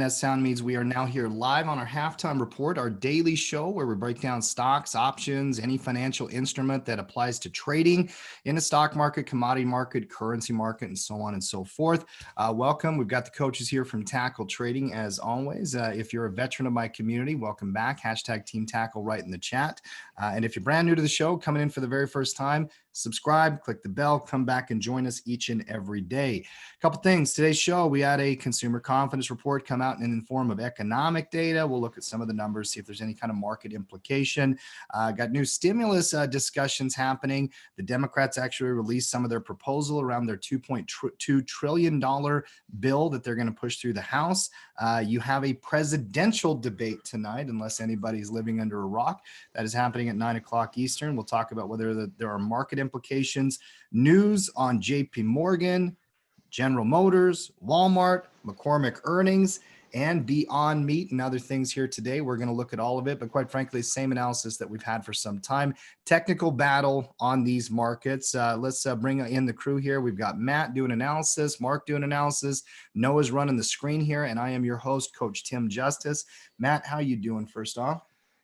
internet sound means we are now here live on our halftime report, our daily show where we break down stocks, options, any financial instrument that applies to trading in the stock market, commodity market, currency market, and so on and so forth. Welcome. We've got the coaches here from Tackle Trading as always. If you're a veteran of my community, welcome back. Hashtag Team Tackle right in the chat. And if you're brand new to the show, coming in for the very first time, subscribe, click the bell, come back and join us each and every day. A couple things. Today's show, we had a consumer confidence report come out in the form of economic data. We'll look at some of the numbers, see if there's any kind of market implication. Got new stimulus discussions happening. The Democrats actually released some of their proposal around their $2.2 trillion bill that they're going to push through the House. You have a presidential debate tonight, unless anybody's living under a rock. That is happening at 9 o'clock Eastern. We'll talk about whether there are market implications, news on JP Morgan, General Motors, Walmart, McCormick earnings, and Beyond Meat and other things here today. We're going to look at all of it, but quite frankly, same analysis that we've had for some time. Technical battle on these markets. Let's bring in the crew here. We've got Matt doing analysis, Mark doing analysis, Noah's running the screen here, and I am your host, Coach Tim Justice. Matt, how you doing first off?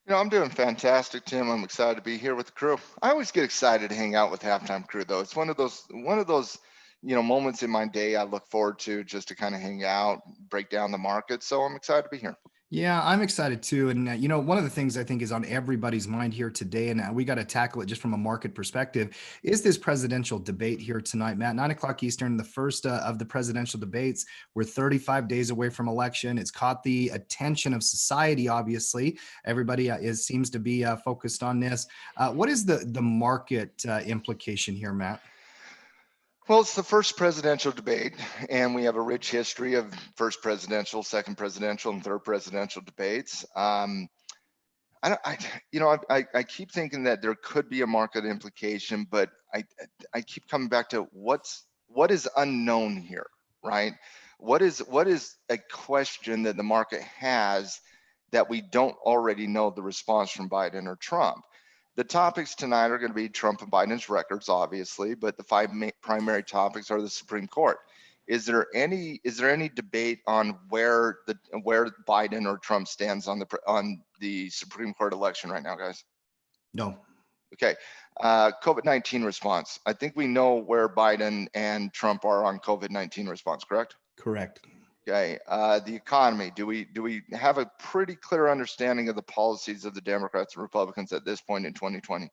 I'm doing fantastic, Tim. I'm excited to be here with the crew. I always get excited to hang out with halftime crew, though. It's one of those moments in my day I look forward to, just to kind of hang out, break down the market. So I'm excited to be here. Yeah, I'm excited too. And, one of the things I think is on everybody's mind here today, and we got to tackle it just from a market perspective, is this presidential debate here tonight, Matt. 9 o'clock Eastern, the first of the presidential debates. We're 35 days away from election. It's caught the attention of society, obviously. Everybody seems to be focused on this. What is the market implication here, Matt? Well, it's the first presidential debate, and we have a rich history of first presidential, second presidential, and third presidential debates. I keep thinking that there could be a market implication, but I keep coming back to what is unknown here, right? What is a question that the market has that we don't already know the response from Biden or Trump? The topics tonight are going to be Trump and Biden's records, obviously, but the five primary topics are the Supreme Court. Is there any debate on where Biden or Trump stands on the Supreme Court election right now, guys? No. Okay. COVID-19 response. I think we know where Biden and Trump are on COVID-19 response, correct? Correct. Okay. The economy. Do we have a pretty clear understanding of the policies of the Democrats and Republicans at this point in 2020?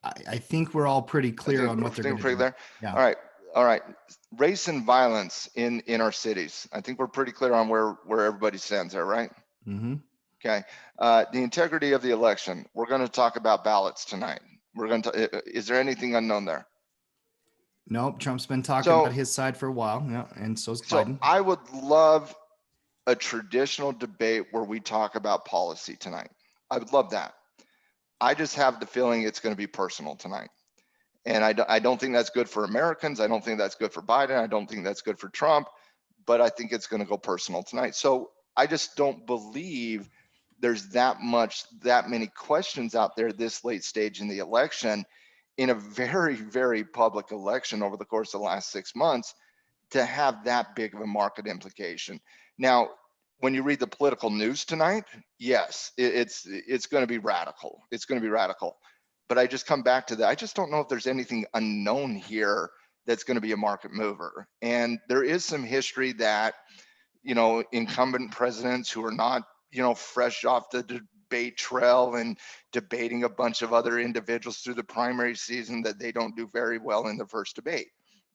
I think we're all pretty clear on what they're going to do. There? Yeah. All right. Race and violence in our cities. I think we're pretty clear on where everybody stands there, right? Mm-hmm. Okay. The integrity of the election. We're going to talk about ballots tonight. Is there anything unknown there? Nope. Trump's been talking about his side for a while. Yeah. And so's Biden. I would love a traditional debate where we talk about policy tonight. I would love that. I just have the feeling it's going to be personal tonight. And I don't think that's good for Americans. I don't think that's good for Biden. I don't think that's good for Trump, but I think it's going to go personal tonight. So I just don't believe there's that many questions out there this late stage in the election, in a very, very public election over the course of the last 6 months, to have that big of a market implication. Now, when you read the political news tonight, yes, it's going to be radical. It's going to be radical. But I just come back to that. I just don't know if there's anything unknown here that's going to be a market mover. And there is some history that, incumbent presidents who are not, fresh off the debate trail and debating a bunch of other individuals through the primary season, that they don't do very well in the first debate.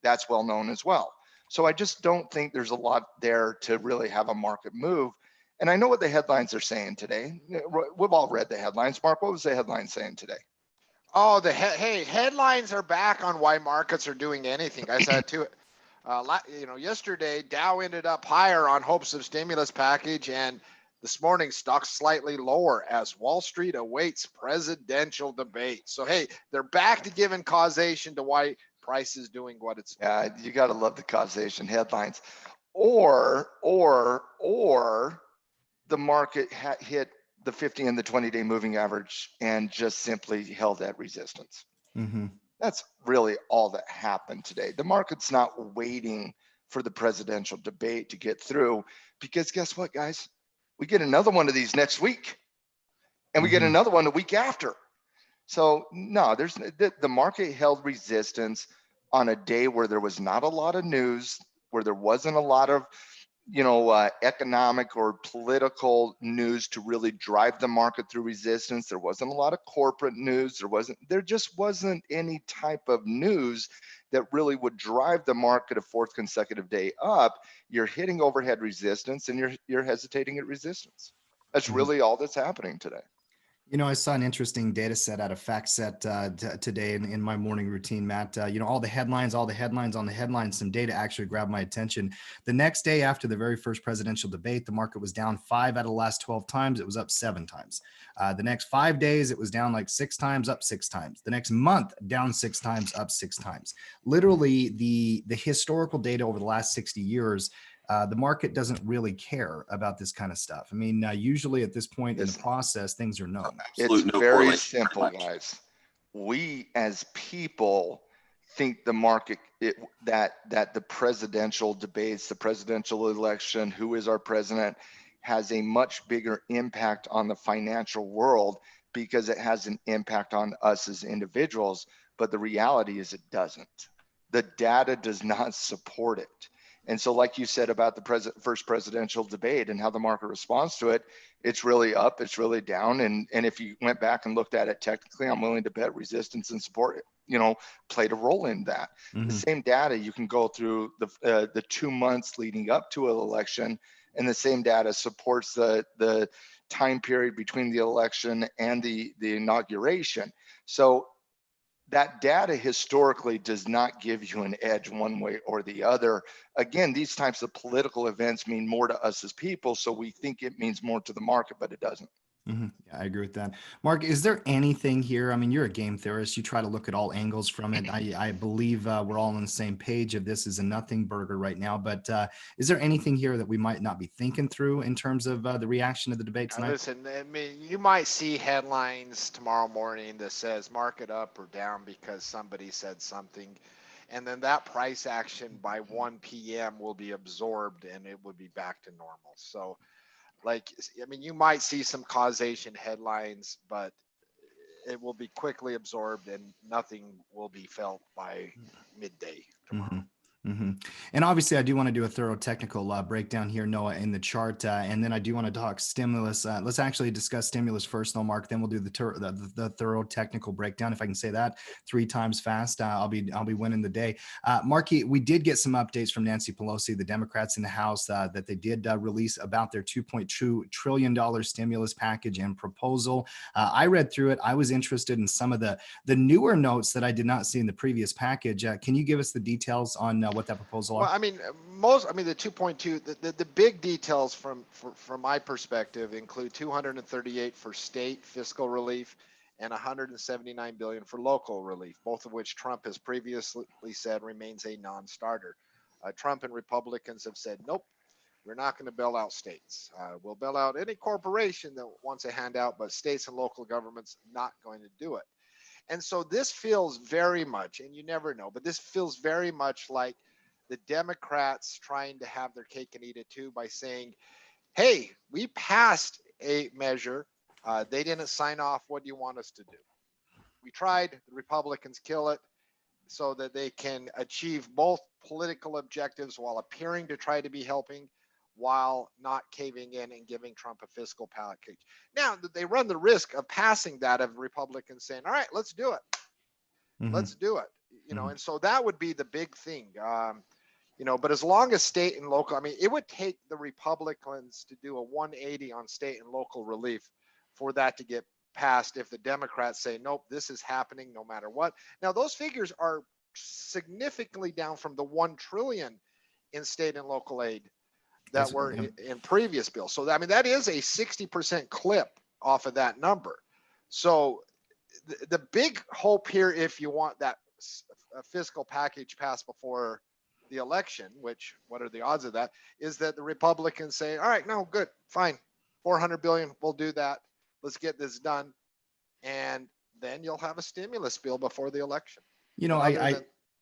That's well known as well. So I just don't think there's a lot there to really have a market move. And I know what the headlines are saying today. We've all read the headlines. Mark, what was the headline saying today? Oh, headlines are back on why markets are doing anything. I said to it. Yesterday Dow ended up higher on hopes of stimulus package, and this morning stocks slightly lower as Wall Street awaits presidential debate. So they're back to giving causation to why price is doing what it's doing. You got to love the causation headlines, or the market hit the 50 and the 20-day moving average and just simply held at resistance. Mm-hmm. That's really all that happened today. The market's not waiting for the presidential debate to get through, because guess what, guys? We get another one of these next week, and we get another one the week after. So no, the market held resistance on a day where there was not a lot of news, where there wasn't a lot of economic or political news to really drive the market through resistance. There wasn't a lot of corporate news. There just wasn't any type of news that really would drive the market a fourth consecutive day up. You're hitting overhead resistance, and you're hesitating at resistance. That's really all that's happening today. I saw an interesting data set out of FactSet today in my morning routine, Matt. All the headlines on the headlines, some data actually grabbed my attention. The next day after the very first presidential debate, the market was down 5 out of the last 12 times. It was up 7 times. The next 5 days, it was down like 6 times, up 6 times. The next month, down 6 times, up 6 times. Literally, the historical data over the last 60 years, the market doesn't really care about this kind of stuff. I mean, usually at this point in the process, things are known. It's very simple, guys. We as people think the market, that the presidential debates, the presidential election, who is our president, has a much bigger impact on the financial world because it has an impact on us as individuals. But the reality is it doesn't. The data does not support it. And so like you said about the first presidential debate and how the market responds to it, it's really up, it's really down. And if you went back and looked at it technically, I'm willing to bet resistance and support, played a role in that. The same data, you can go through the 2 months leading up to an election, and the same data supports the time period between the election and the inauguration. So that data historically does not give you an edge one way or the other. Again, these types of political events mean more to us as people, so we think it means more to the market, but it doesn't. Yeah, I agree with that. Mark, is there anything here? I mean, you're a game theorist. You try to look at all angles from it. I believe we're all on the same page of this is a nothing burger right now. But is there anything here that we might not be thinking through in terms of the reaction to the debate tonight? Listen, I mean, you might see headlines tomorrow morning that says market up or down because somebody said something. And then that price action by 1 p.m. will be absorbed and it would be back to normal. So, you might see some causation headlines, but it will be quickly absorbed and nothing will be felt by midday tomorrow. And obviously, I do want to do a thorough technical breakdown here, Noah, in the chart, and then I do want to talk stimulus. Let's actually discuss stimulus first, though, Mark. Then we'll do the thorough technical breakdown. If I can say that 3 times fast, I'll be winning the day. Marky, we did get some updates from Nancy Pelosi, the Democrats in the House, that they did release about their $2.2 trillion stimulus package and proposal. I read through it. I was interested in some of the newer notes that I did not see in the previous package. Can you give us the details on what that proposal are? Well, the 2.2, the big details from my perspective include 238 for state fiscal relief and 179 billion for local relief, both of which Trump has previously said remains a non-starter. Trump and Republicans have said, nope, we're not going to bail out states. We'll bail out any corporation that wants a handout, but states and local governments not going to do it. And so this feels very much, and you never know, but this feels very much like the Democrats trying to have their cake and eat it too by saying, hey, we passed a measure. They didn't sign off. What do you want us to do? We tried. The Republicans kill it so that they can achieve both political objectives while appearing to try to be helping, while not caving in and giving Trump a fiscal package. Now, they run the risk of passing that of Republicans saying, all right, let's do it. Let's do it. And so that would be the big thing. But as long as state and local, it would take the Republicans to do a 180 on state and local relief for that to get passed if the Democrats say, nope, this is happening no matter what. Now, those figures are significantly down from the 1 trillion in state and local aid that were in previous bills. So, that is a 60% clip off of that number. So the big hope here, if you want that fiscal package passed before the election, which what are the odds of that, is that the Republicans say, all right, no, good, fine, 400 billion, we'll do that. Let's get this done. And then you'll have a stimulus bill before the election.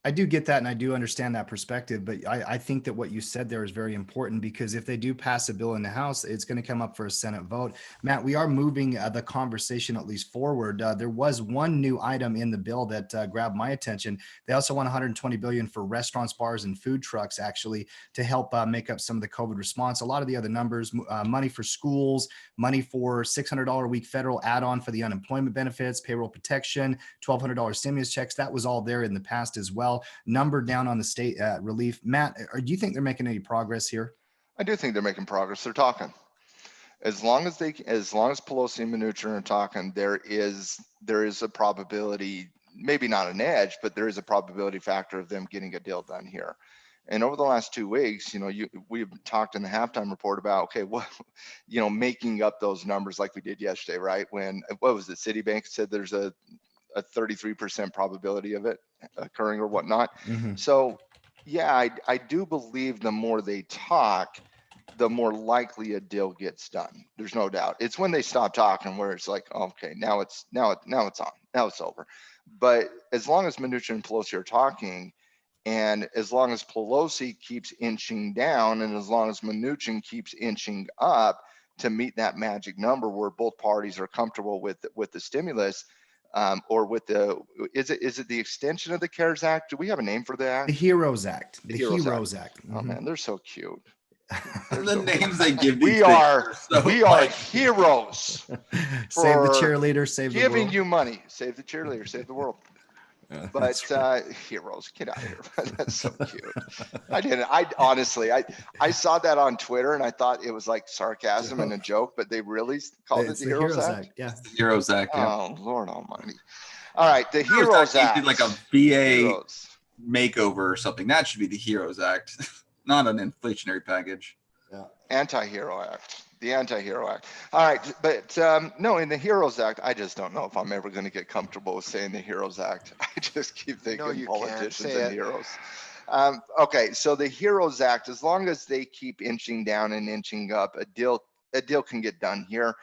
I do get that, and I do understand that perspective, but I think that what you said there is very important, because if they do pass a bill in the House, it's going to come up for a Senate vote. Matt, we are moving the conversation at least forward. There was one new item in the bill that grabbed my attention. They also want 120 billion for restaurants, bars, and food trucks, actually, to help make up some of the COVID response. A lot of the other numbers, money for schools, money for $600 a week federal add-on for the unemployment benefits, payroll protection, $1,200 stimulus checks. That was all there in the past as well. Number down on the state relief. Matt, do you think they're making any progress here? I do think they're making progress. They're talking. As long as Pelosi and Mnuchin are talking, there is a probability, maybe not an edge, but there is a probability factor of them getting a deal done here. And over the last 2 weeks, we've talked in the halftime report about, okay, what, making up those numbers like we did yesterday, right? When, what was it? Citibank said there's a 33% probability of it occurring or whatnot. Mm-hmm. So yeah, I do believe the more they talk, the more likely a deal gets done. There's no doubt. It's when they stop talking where it's like, okay, now it's on, now it's over. But as long as Mnuchin and Pelosi are talking, and as long as Pelosi keeps inching down, and as long as Mnuchin keeps inching up to meet that magic number where both parties are comfortable with the stimulus, or with is it the extension of the CARES Act? Do we have a name for the act? The HEROES Act. The HEROES Act. Oh man, they're so cute. The names they give these we things are so heroes. Save the for cheerleader, save the world. giving you money. Save the cheerleader, save the world. But heroes, get out of here. That's so cute. I honestly saw that on Twitter and I thought it was like sarcasm and a joke, but they really called it the Heroes Act. Yeah, the Heroes Act. Yeah. Oh Lord Almighty! All right, the Heroes Act. Like a VA makeover or something. That should be the Heroes Act, not an inflationary package. Yeah. Anti-Hero Act. The Anti-Hero Act. All right, but no, in the Heroes Act, I just don't know if I'm ever going to get comfortable with saying the Heroes Act. I just keep thinking politicians and heroes. Okay, so the Heroes Act, as long as they keep inching down and inching up, a deal can get done here.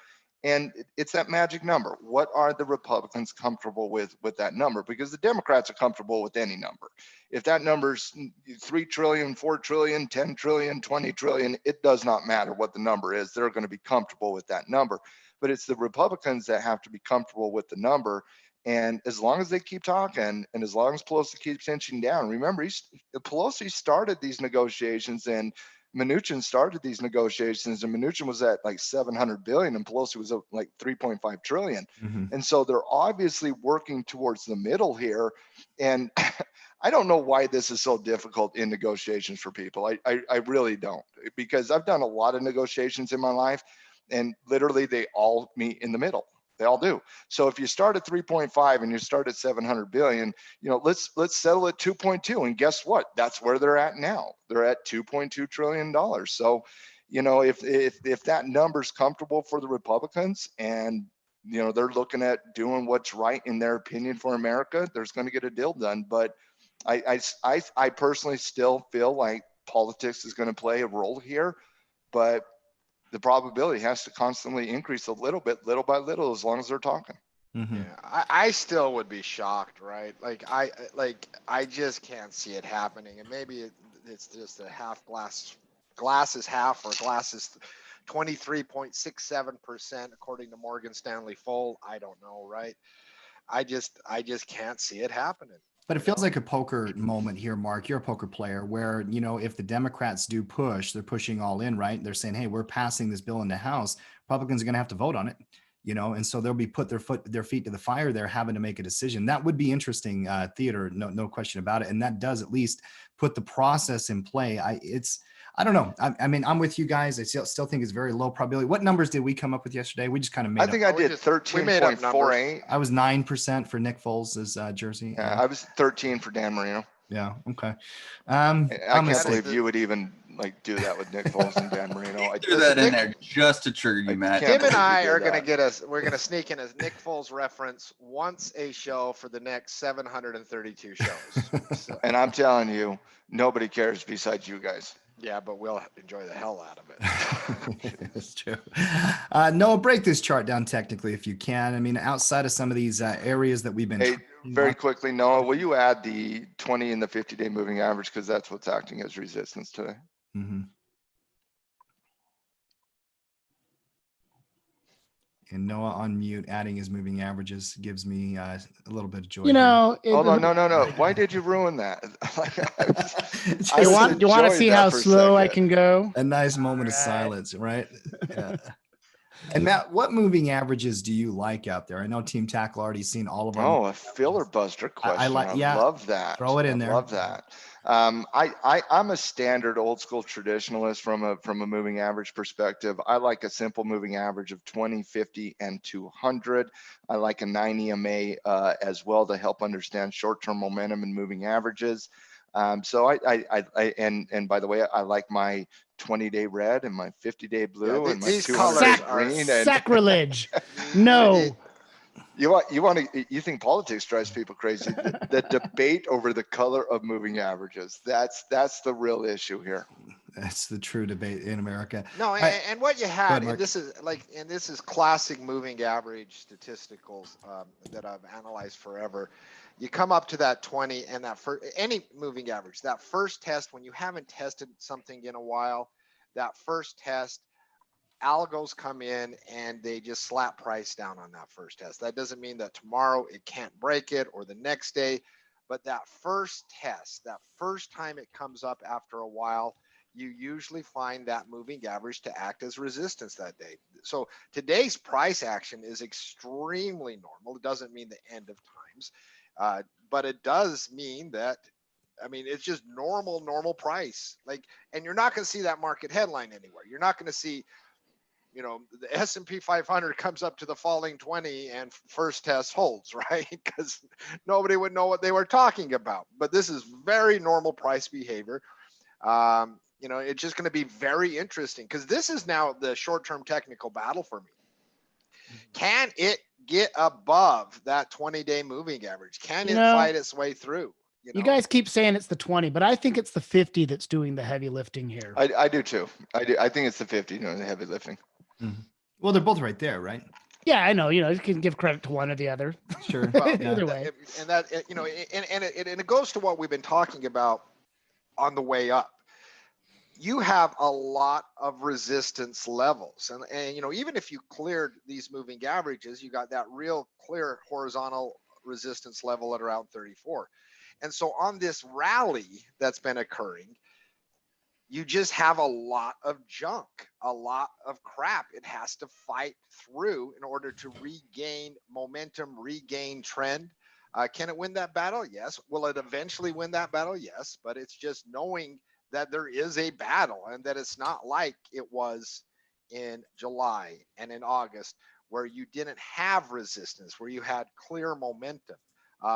And it's that magic number. What are the Republicans comfortable with that number? Because the Democrats are comfortable with any number. If that number's 3 trillion, 4 trillion, 10 trillion, 20 trillion, it does not matter what the number is. They're going to be comfortable with that number. But it's the Republicans that have to be comfortable with the number. And as long as they keep talking, and as long as Pelosi keeps inching down, remember, Pelosi started these negotiations and Mnuchin started these negotiations, and Mnuchin was at like 700 billion and Pelosi was at like 3.5 trillion. Mm-hmm. And so they're obviously working towards the middle here. And I don't know why this is so difficult in negotiations for people. I really don't, because I've done a lot of negotiations in my life and literally they all meet in the middle. They all do. So if you start at 3.5 and you start at 700 billion, let's settle at 2.2. And guess what? That's where they're at now. They're at $2.2 trillion. So, if that number's comfortable for the Republicans and, they're looking at doing what's right in their opinion for America, there's going to get a deal done. But I personally still feel like politics is going to play a role here, but the probability has to constantly increase a little bit, little by little, as long as they're talking. Mm-hmm. Yeah, I still would be shocked, right? I just can't see it happening. And maybe it's just a half glass is half, or glass is 23.67% according to Morgan Stanley full. I don't know, right? I just can't see it happening. But it feels like a poker moment here, Mark. You're a poker player where, if the Democrats do push, they're pushing all in, right? They're saying, hey, we're passing this bill in the House. Republicans are going to have to vote on it, and so they'll be their feet to the fire there, having to make a decision. That would be interesting theater, no question about it. And that does at least put the process in play. I don't know. I mean, I'm with you guys. I still think it's very low probability. What numbers did we come up with yesterday? We just kind of made I think I did 13.48. I was 9% for Nick Foles' jersey. Yeah, I was 13 for Dan Marino. Yeah. Okay. I can't believe you would even do that with Nick Foles and Dan Marino. I threw that in there just to trigger you, Matt. Tim and I are going to we're going to sneak in a Nick Foles reference once a show for the next 732 shows. So. And I'm telling you, nobody cares besides you guys. Yeah, but we'll enjoy the hell out of it. That's true. Noah, break this chart down technically if you can. I mean, outside of some of these areas that we've been. Hey, Very quickly, Noah, will you add the 20 and the 50-day moving average? Because that's what's acting as resistance today. Mhm. And Noah on mute, adding his moving averages gives me a little bit of joy. You know, Hold on, no. Why did you ruin that? I you was want to enjoying see that how for a slow I second. can go? a nice moment of All right. silence, right? Yeah. And Matt, what moving averages do you like out there? I know Team Tackle already seen all of our. Oh, a filler buster question. like- yeah, love that. throw it in there. Love that. I'm a standard old school traditionalist from a moving average perspective. I like a simple moving average of 20, 50, and 200. I like a 9 EMA as well to help understand short-term momentum and moving averages. So and by the way, I like my 20-day red and my 50-day blue and my these 200-day colors are green. And Sacrilege. No. you think politics drives people crazy? The debate over the color of moving averages. That's the real issue here. That's the true debate in America. No, and what you had, ahead, and Mark. this is classic moving average statisticals that I've analyzed forever. You come up to that 20 and that first, any moving average, that first test, when you haven't tested something in a while, that first test, algos come in and they just slap price down on that first test. That doesn't mean that tomorrow it can't break it or the next day, but that first test, that first time it comes up after a while, you usually find that moving average to act as resistance that day. So today's price action is extremely normal. It doesn't mean the end of times, but it does mean that, I mean, it's just normal price. Like, and you're not going to see that market headline anywhere. You're not going to see, you know, the S&P 500 comes up to the falling 20 and first test holds, right? Because nobody would know what they were talking about. But this is very normal price behavior. You know, it's just going to be very interesting because this is now the short-term technical battle for me. Can it get above that 20-day moving average? Can it fight its way through? You guys keep saying it's the 20, but I think it's the 50 that's doing the heavy lifting here. I do too. I think it's the 50 doing the heavy lifting. Mm-hmm. Well, they're both right there, right? Yeah, I know. You know, you can give credit to one or the other. Sure. Well, either way. And that, you know, and it goes to what we've been talking about on the way up. You have a lot of resistance levels, and you know, even if you cleared these moving averages, you got that real clear horizontal resistance level at around 34. And so on this rally that's been occurring, you just have a lot of junk, a lot of crap it has to fight through in order to regain momentum, regain trend. Can it win that battle? Yes. Will it eventually win that battle? Yes. But it's just knowing that there is a battle and that it's not like it was in July and in August where you didn't have resistance, where you had clear momentum.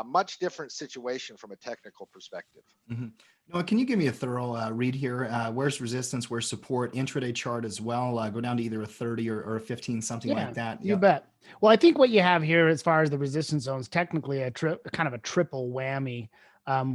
Much different situation from a technical perspective. Mm-hmm. Noah, can you give me a thorough read here? Where's resistance? Where's support? Intraday chart as well. Go down to either a 30 or a 15, something like that. You bet. Well, I think what you have here as far as the resistance zones, technically kind of a triple whammy,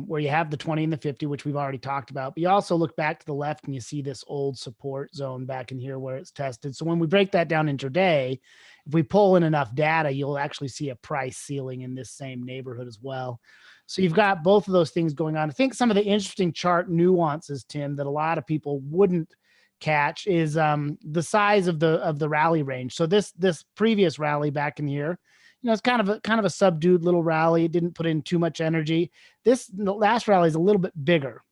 where you have the 20 and the 50, which we've already talked about. But you also look back to the left and you see this old support zone back in here where it's tested. So when we break that down intraday, if we pull in enough data, you'll actually see a price ceiling in this same neighborhood as well. So you've got both of those things going on. I think some of the interesting chart nuances, Tim, that a lot of people wouldn't catch is the size of the rally range. So this previous rally back in here, you know, it's kind of a subdued little rally. It didn't put in too much energy. The last rally is a little bit bigger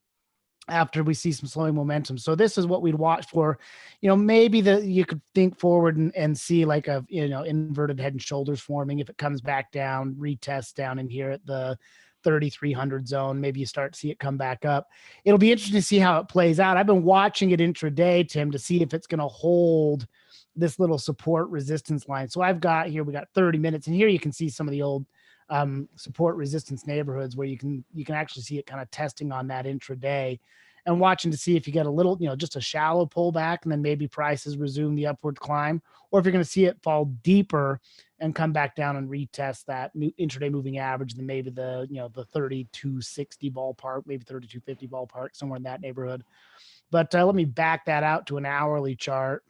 after we see some slowing momentum. So this is what we'd watch for. You know, maybe you could think forward and see like a, you know, inverted head and shoulders forming. If it comes back down, retests down in here at the 3,300 zone, maybe you start to see it come back up. It'll be interesting to see how it plays out. I've been watching it intraday, Tim, to see if it's going to hold this little support resistance line. So we got 30 minutes, and here you can see some of the old support resistance neighborhoods where you can actually see it kind of testing on that intraday and watching to see if you get a little, you know, just a shallow pullback and then maybe prices resume the upward climb, or if you're going to see it fall deeper and come back down and retest that intraday moving average, then maybe the 3260 ballpark, maybe 3250 ballpark, somewhere in that neighborhood. But let me back that out to an hourly chart.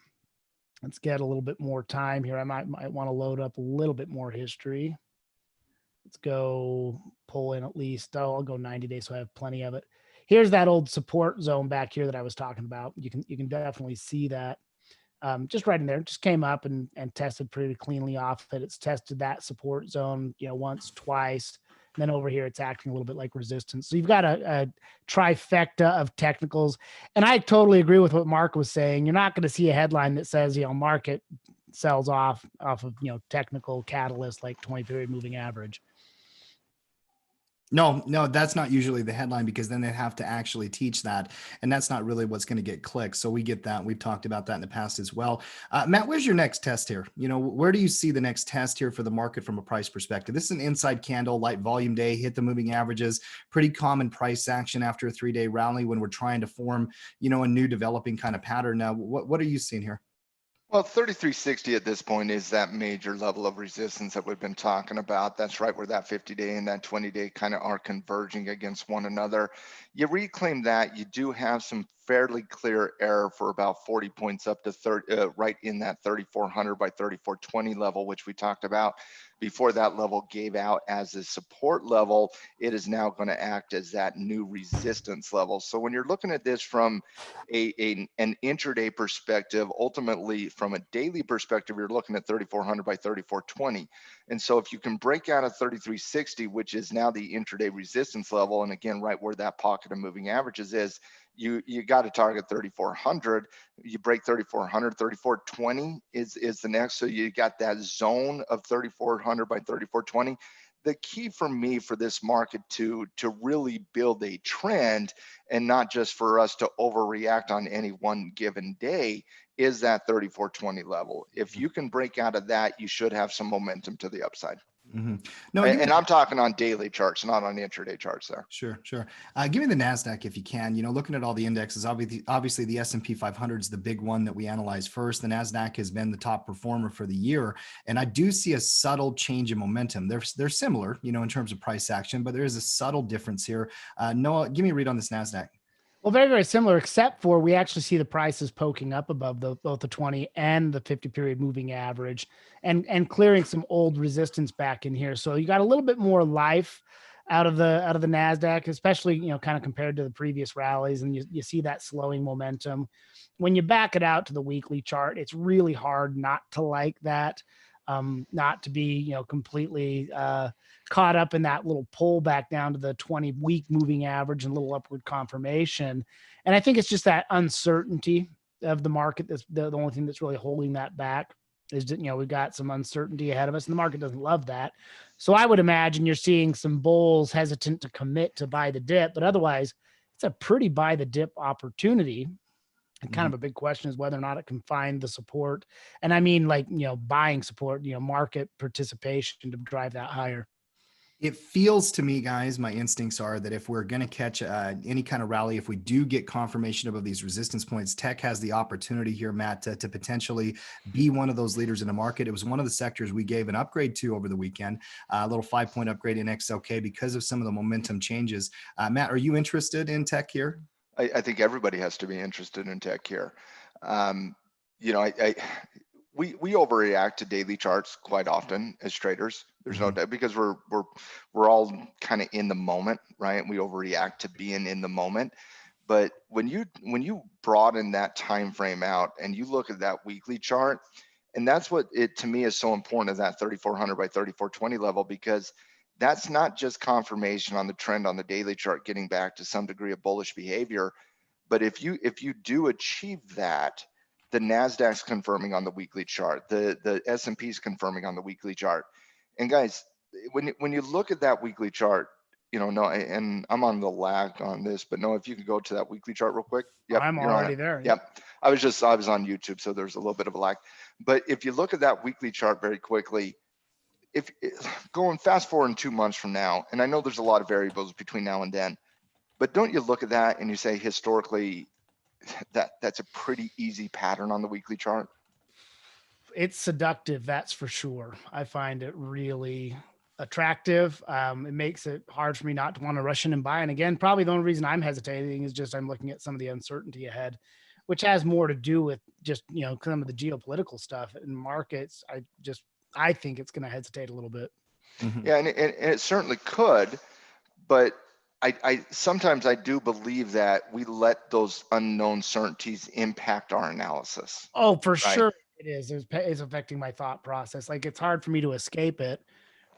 Let's get a little bit more time here. I might want to load up a little bit more history. Let's go pull in at least, I'll go 90 days. So I have plenty of it. Here's that old support zone back here that I was talking about. You can definitely see that. Just right in there, just came up and tested pretty cleanly off it. It's tested that support zone, once, twice. And then over here, it's acting a little bit like resistance. So you've got a trifecta of technicals. And I totally agree with what Mark was saying. You're not going to see a headline that says, market sells off of, technical catalyst like 20-period moving average. No, that's not usually the headline, because then they have to actually teach that. And that's not really what's going to get clicks. So we get that. We've talked about that in the past as well. Matt, where's your next test here? Where do you see the next test here for the market from a price perspective? This is an inside candle, light volume day, hit the moving averages, pretty common price action after a 3-day rally when we're trying to form, a new developing kind of pattern. Now, what are you seeing here? Well, 3360 at this point is that major level of resistance that we've been talking about. That's right where that 50-day and that 20-day kind of are converging against one another. You reclaim that, you do have some fairly clear error for about 40 points up to 30, right in that 3400 by 3420 level, which we talked about before. That level gave out as a support level. It is now going to act as that new resistance level. So when you're looking at this from an intraday perspective, ultimately from a daily perspective, you're looking at 3400 by 3420. And so if you can break out of 3360, which is now the intraday resistance level, and again, right where that pocket of moving averages is, you got to target 3400. You break 3400, 3420 is the next. So you got that zone of 3400 by 3420. The key for me for this market to really build a trend, and not just for us to overreact on any one given day, is that 3420 level. If you can break out of that, you should have some momentum to the upside. Mm-hmm. No, and I'm talking on daily charts, not on intraday charts there. Sure. Give me the NASDAQ if you can. Looking at all the indexes, obviously the S&P 500 is the big one that we analyze first. The NASDAQ has been the top performer for the year. And I do see a subtle change in momentum. They're similar, in terms of price action, but there is a subtle difference here. Noah, give me a read on this NASDAQ. Well, very, very similar, except for we actually see the prices poking up above both the 20 and the 50-period moving average, and clearing some old resistance back in here. So you got a little bit more life out of the NASDAQ, especially, kind of compared to the previous rallies, and you see that slowing momentum. When you back it out to the weekly chart, it's really hard not to like that. Not to be, completely caught up in that little pull back down to the 20-week moving average and little upward confirmation. And I think it's just that uncertainty of the market that's the only thing that's really holding that back. Is that, we've got some uncertainty ahead of us, and the market doesn't love that. So I would imagine you're seeing some bulls hesitant to commit to buy the dip, but otherwise it's a pretty buy the dip opportunity. And kind of a big question is whether or not it can find the support. And I mean, buying support, market participation to drive that higher. It feels to me, guys, my instincts are that if we're going to catch any kind of rally, if we do get confirmation of these resistance points, tech has the opportunity here, Matt, to potentially be one of those leaders in the market. It was one of the sectors we gave an upgrade to over the weekend, a little 5-point upgrade in XLK because of some of the momentum changes. Matt, are you interested in tech here? I think everybody has to be interested in tech here. We overreact to daily charts quite often as traders. There's no doubt, because we're all kind of in the moment, right? We overreact to being in the moment. But when you broaden that time frame out and you look at that weekly chart, and that's what it to me is so important, is that 3400 by 3420 level, because that's not just confirmation on the trend on the daily chart getting back to some degree of bullish behavior, but if you do achieve that, the NASDAQ's confirming on the weekly chart, the S&P's confirming on the weekly chart. And guys, when you look at that weekly chart, no, and I'm on the lag on this, but no, if you could go to that weekly chart real quick. Yep, I'm already there. Yep. I was on YouTube, so there's a little bit of a lag. But if you look at that weekly chart very quickly, if going fast forward in 2 months from now, and I know there's a lot of variables between now and then, but don't you look at that and you say historically that's a pretty easy pattern on the weekly chart? It's seductive, that's for sure. I find it really attractive. It makes it hard for me not to want to rush in and buy. And again, probably the only reason I'm hesitating is just I'm looking at some of the uncertainty ahead, which has more to do with just, some of the geopolitical stuff in markets. I think it's going to hesitate a little bit. Mhm. Yeah, and it certainly could, but I sometimes I do believe that we let those unknown certainties impact our analysis, Oh, for right? sure it is. It's affecting my thought process. Like it's hard for me to escape it.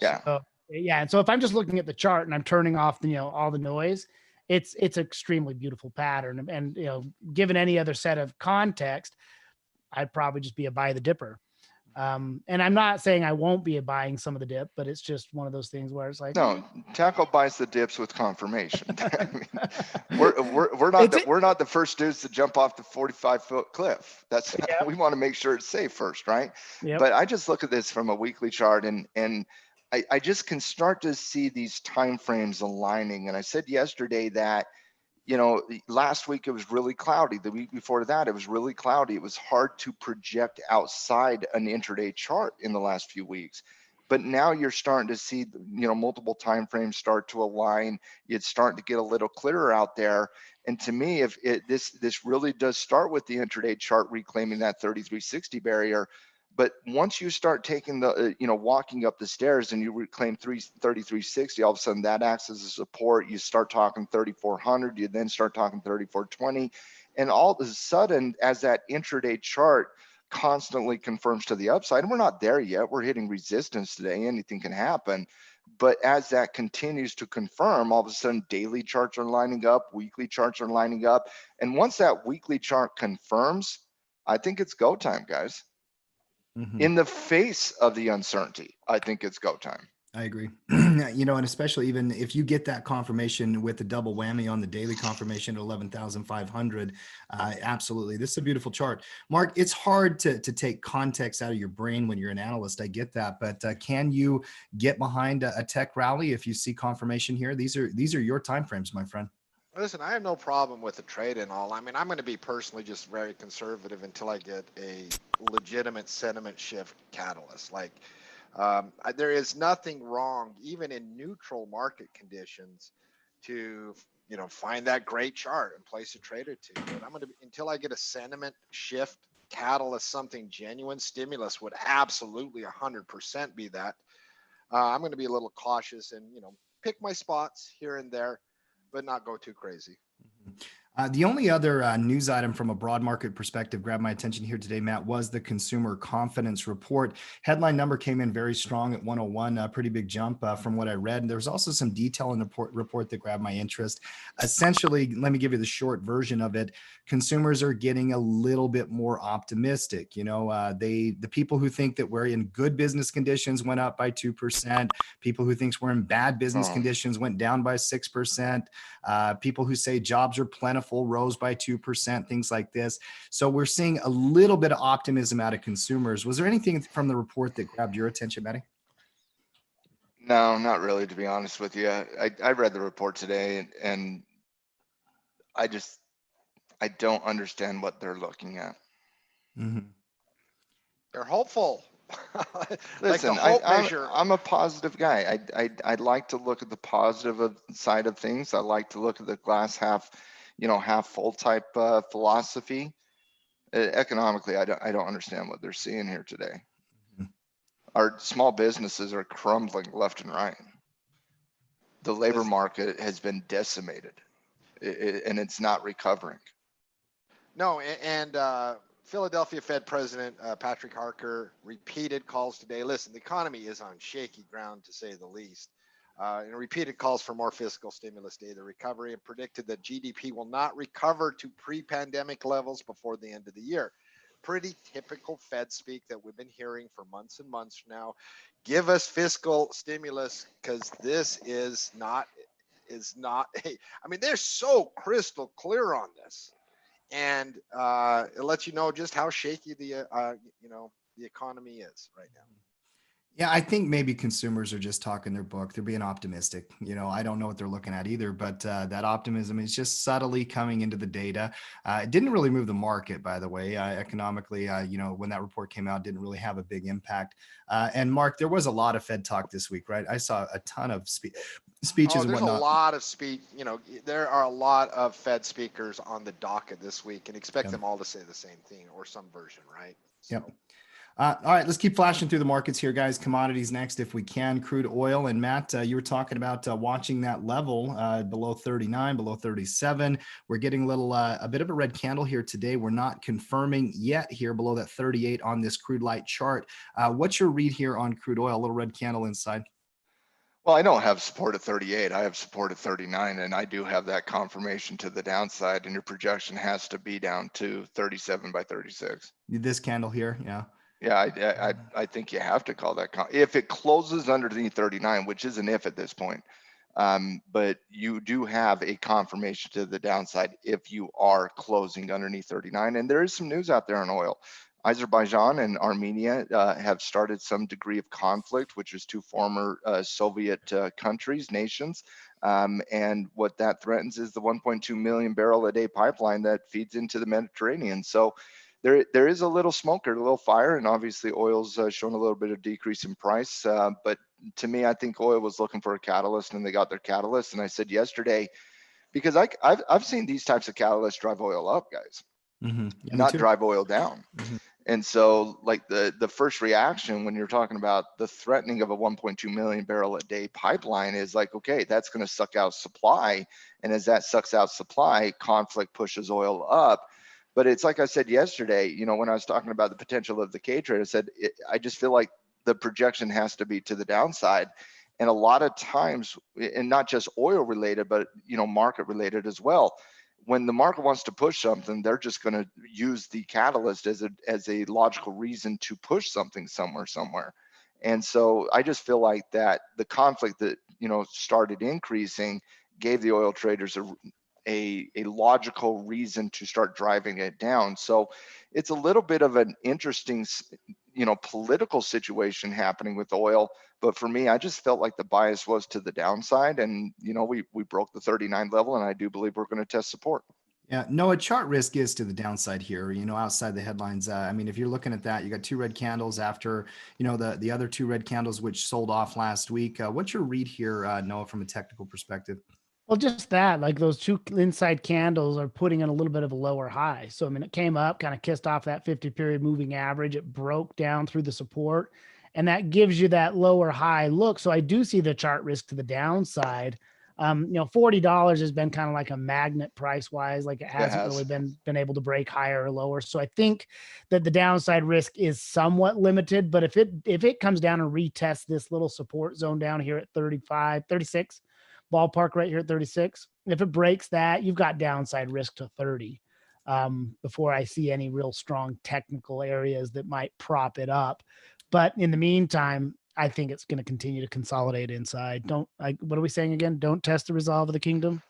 Yeah. So yeah, and so if I'm just looking at the chart and I'm turning off the, all the noise, it's extremely beautiful pattern. And given any other set of context, I'd probably just be a buy the dipper. And I'm not saying I won't be buying some of the dip, but it's just one of those things where it's like, No, Tackle buys the dips with confirmation. I mean, we're not the first dudes to jump off the 45-foot cliff. That's Yep. We want to make sure it's safe first, right? Yep. But I just look at this from a weekly chart, and I just can start to see these time frames aligning. And I said yesterday that last week it was really cloudy. The week before that, it was really cloudy. It was hard to project outside an intraday chart in the last few weeks. But now you're starting to see, multiple time frames start to align. It's starting to get a little clearer out there. And to me, if this really does start with the intraday chart reclaiming that 3360 barrier, but once you start taking the, walking up the stairs and you reclaim 3360, all of a sudden that acts as a support. You start talking 3400, you then start talking 3420. And all of a sudden, as that intraday chart constantly confirms to the upside, and we're not there yet, we're hitting resistance today, anything can happen. But as that continues to confirm, all of a sudden daily charts are lining up, weekly charts are lining up. And once that weekly chart confirms, I think it's go time, guys. Mhm. In the face of the uncertainty, I think it's go time. I agree. And especially even if you get that confirmation with the double whammy on the daily confirmation at 11,500, absolutely. This is a beautiful chart. Mark, it's hard to take context out of your brain when you're an analyst. I get that, but can you get behind a tech rally if you see confirmation here? These are your timeframes, my friend. Listen, I have no problem with the trade and all. I mean, I'm going to be personally just very conservative until I get a legitimate sentiment shift catalyst. Like, there is nothing wrong, even in neutral market conditions, to find that great chart and place a trade or two. But I'm going to until I get a sentiment shift catalyst, something genuine. Stimulus would absolutely 100% be that. I'm going to be a little cautious and pick my spots here and there, but not go too crazy. The only other news item from a broad market perspective grabbed my attention here today, Matt, was the consumer confidence report. Headline number came in very strong at 101, a pretty big jump from what I read. And there was also some detail in the report that grabbed my interest. Essentially, let me give you the short version of it. Consumers are getting a little bit more optimistic. The people who think that we're in good business conditions went up by 2%. People who think we're in bad business conditions went down by 6%. People who say jobs are plentiful rose by 2%, things like this. So we're seeing a little bit of optimism out of consumers. Was there anything from the report that grabbed your attention, Matty? No, not really, to be honest with you. I read the report today, and I don't understand what they're looking at. Mm-hmm. They're hopeful. Listen, like I'm a positive guy. I like to look at the positive side of things. I like to look at the glass half full type philosophy. Economically, I don't understand what they're seeing here today. Mm-hmm. Our small businesses are crumbling left and right. The labor market has been decimated, and it's not recovering. No, and Philadelphia Fed President Patrick Harker repeated calls today. Listen, the economy is on shaky ground, to say the least. And repeated calls for more fiscal stimulus to aid the recovery, and predicted that GDP will not recover to pre-pandemic levels before the end of the year. Pretty typical Fed speak that we've been hearing for months and months now. Give us fiscal stimulus, because this is not. I mean, they're so crystal clear on this, and it lets you know just how shaky the economy is right now. Yeah, I think maybe consumers are just talking their book. They're being optimistic. I don't know what they're looking at either, but that optimism is just subtly coming into the data. It didn't really move the market, by the way. Economically, when that report came out, didn't really have a big impact. And Mark, there was a lot of Fed talk this week, right? I saw a ton of speeches and there's whatnot. A lot of there are a lot of Fed speakers on the docket this week, and expect them all to say the same thing or some version, right? So. Yep. All right, let's keep flashing through the markets here, guys. Commodities next, if we can. Crude oil. And Matt, you were talking about watching that level below 39, below 37. We're getting a bit of a red candle here today. We're not confirming yet here below that 38 on this crude light chart. What's your read here on crude oil? A little red candle inside. Well, I don't have support at 38. I have support at 39, and I do have that confirmation to the downside, and your projection has to be down to 37 by 36. This candle here, yeah. Yeah, I think you have to call that if it closes underneath 39, which is an if at this point. But you do have a confirmation to the downside if you are closing underneath 39. And there is some news out there on oil. Azerbaijan and Armenia have started some degree of conflict, which is two former Soviet nations. And what that threatens is the 1.2 million barrel a day pipeline that feeds into the Mediterranean. So there is a little smoke or a little fire, and obviously oil's shown a little bit of decrease in price. But to me, I think oil was looking for a catalyst, and they got their catalyst. And I said yesterday, because I've seen these types of catalysts drive oil up, guys, Yeah, not drive oil down. Mhm. And so like the first reaction when you're talking about the threatening of a 1.2 million barrel a day pipeline is like, okay, that's going to suck out supply. And as that sucks out supply, conflict pushes oil up. But it's like I said yesterday, you know, when I was talking about the potential of the K trade, I said, I just feel like the projection has to be to the downside. And a lot of times, and not just oil related, but, you know, market related as well. When the market wants to push something, they're just going to use the catalyst as a logical reason to push something somewhere. And so I just feel like that the conflict that, you know, started increasing gave the oil traders a logical reason to start driving it down. So it's a little bit of an interesting, you know, political situation happening with oil. But for me, I just felt like the bias was to the downside, and you know, we broke the 39 level, and I do believe we're going to test support. Yeah, no, a chart risk is to the downside here, you know, outside the headlines. I mean, if you're looking at that, you got two red candles after, you know, the other two red candles, which sold off last week. What's your read here, Noah, from a technical perspective? Well, just that, like those two inside candles are putting in a little bit of a lower high. So, I mean, it came up, kind of kissed off that 50-period moving average. It broke down through the support, and that gives you that lower high look. So I do see the chart risk to the downside. You know, $40 has been kind of like a magnet price wise, like it hasn't really been able to break higher or lower. So I think that the downside risk is somewhat limited, but if it comes down and retests this little support zone down here at 35, 36, ballpark right here at 36, if it breaks that, you've got downside risk to 30 before I see any real strong technical areas that might prop it up. But in the meantime, I think it's going to continue to consolidate inside. What are we saying again? Don't test the resolve of the kingdom.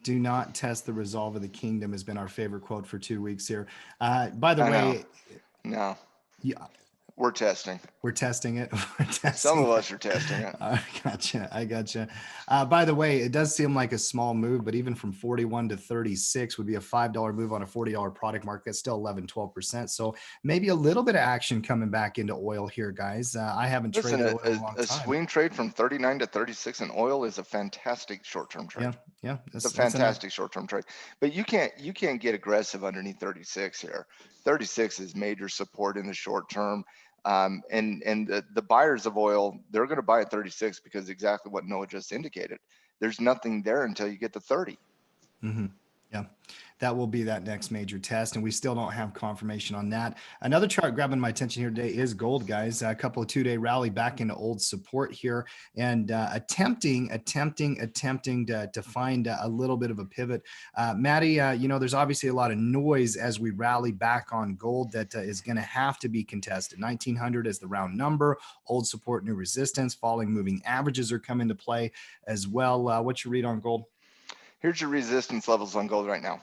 Do not test the resolve of the kingdom has been our favorite quote for 2 weeks here. By the way, no, yeah, we're testing. We're testing it. Some of us are testing it. I gotcha. By the way, it does seem like a small move, but even from 41 to 36 would be a $5 move on a $40 product market. That's still 11-12%. So maybe a little bit of action coming back into oil here, guys. I haven't traded oil in a long time. A swing trade from 39 to 36 in oil is a fantastic short-term trade. Yeah, it's a fantastic short-term trade. But you can't get aggressive underneath 36 here. 36 is major support in the short term. And the buyers of oil, they're going to buy at 36 because exactly what Noah just indicated. There's nothing there until you get to 30. Mm-hmm. Yeah, that will be that next major test, and we still don't have confirmation on that. Another chart grabbing my attention here today is gold, guys. A couple of 2-day rally back into old support here, and attempting to find a little bit of a pivot. Maddie, you know, there's obviously a lot of noise as we rally back on gold that is going to have to be contested. 1900 is the round number. Old support, new resistance. Falling moving averages are coming to play as well. What's your read on gold? Here's your resistance levels on gold right now.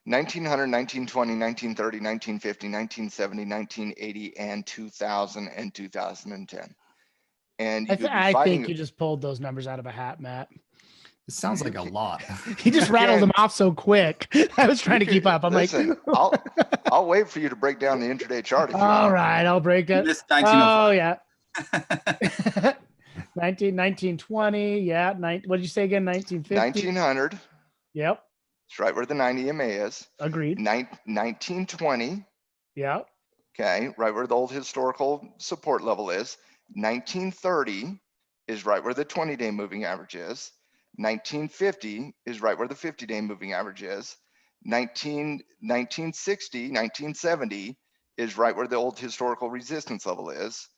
1900, 1920, 1930, 1950, 1970, 1980, and 2000 and 2010. And I think you just pulled those numbers out of a hat, Matt. It sounds like a lot. He just rattled them off so quick. I was trying to keep up. I'm Listen, I'll wait for you to break down the intraday chart. All right, I'll break it. Oh yeah. 1920, yeah. What did you say again? 1950. 1900. Yep. It's right where the 90 EMA is. Agreed. 1920. Yep. Okay, right where the old historical support level is. 1930 is right where the 20-day moving average is. 1950 is right where the 50-day moving average is. 1960, 1970 is right where the old historical resistance level is.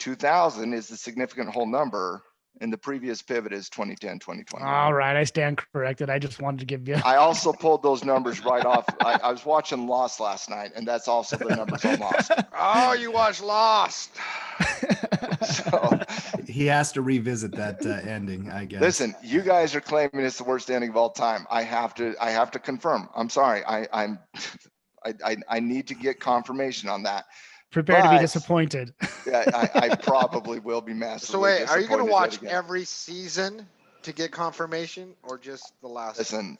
2000 is the significant whole number, and the previous pivot is 2010, 2020. All right, I stand corrected. I just wanted to give you. I also pulled those numbers right off. I was watching Lost last night, and that's also the numbers on Lost. Oh, you watch Lost. So He has to revisit that ending, I guess. listen, you guys are claiming it's the worst ending of all time. I have to confirm. I'm sorry. I need to get confirmation on that. Prepare to be But- disappointed. Yeah, I probably will be massively So wait, are you going to disappointed watch yet again. every season to get confirmation, or just the last? Listen,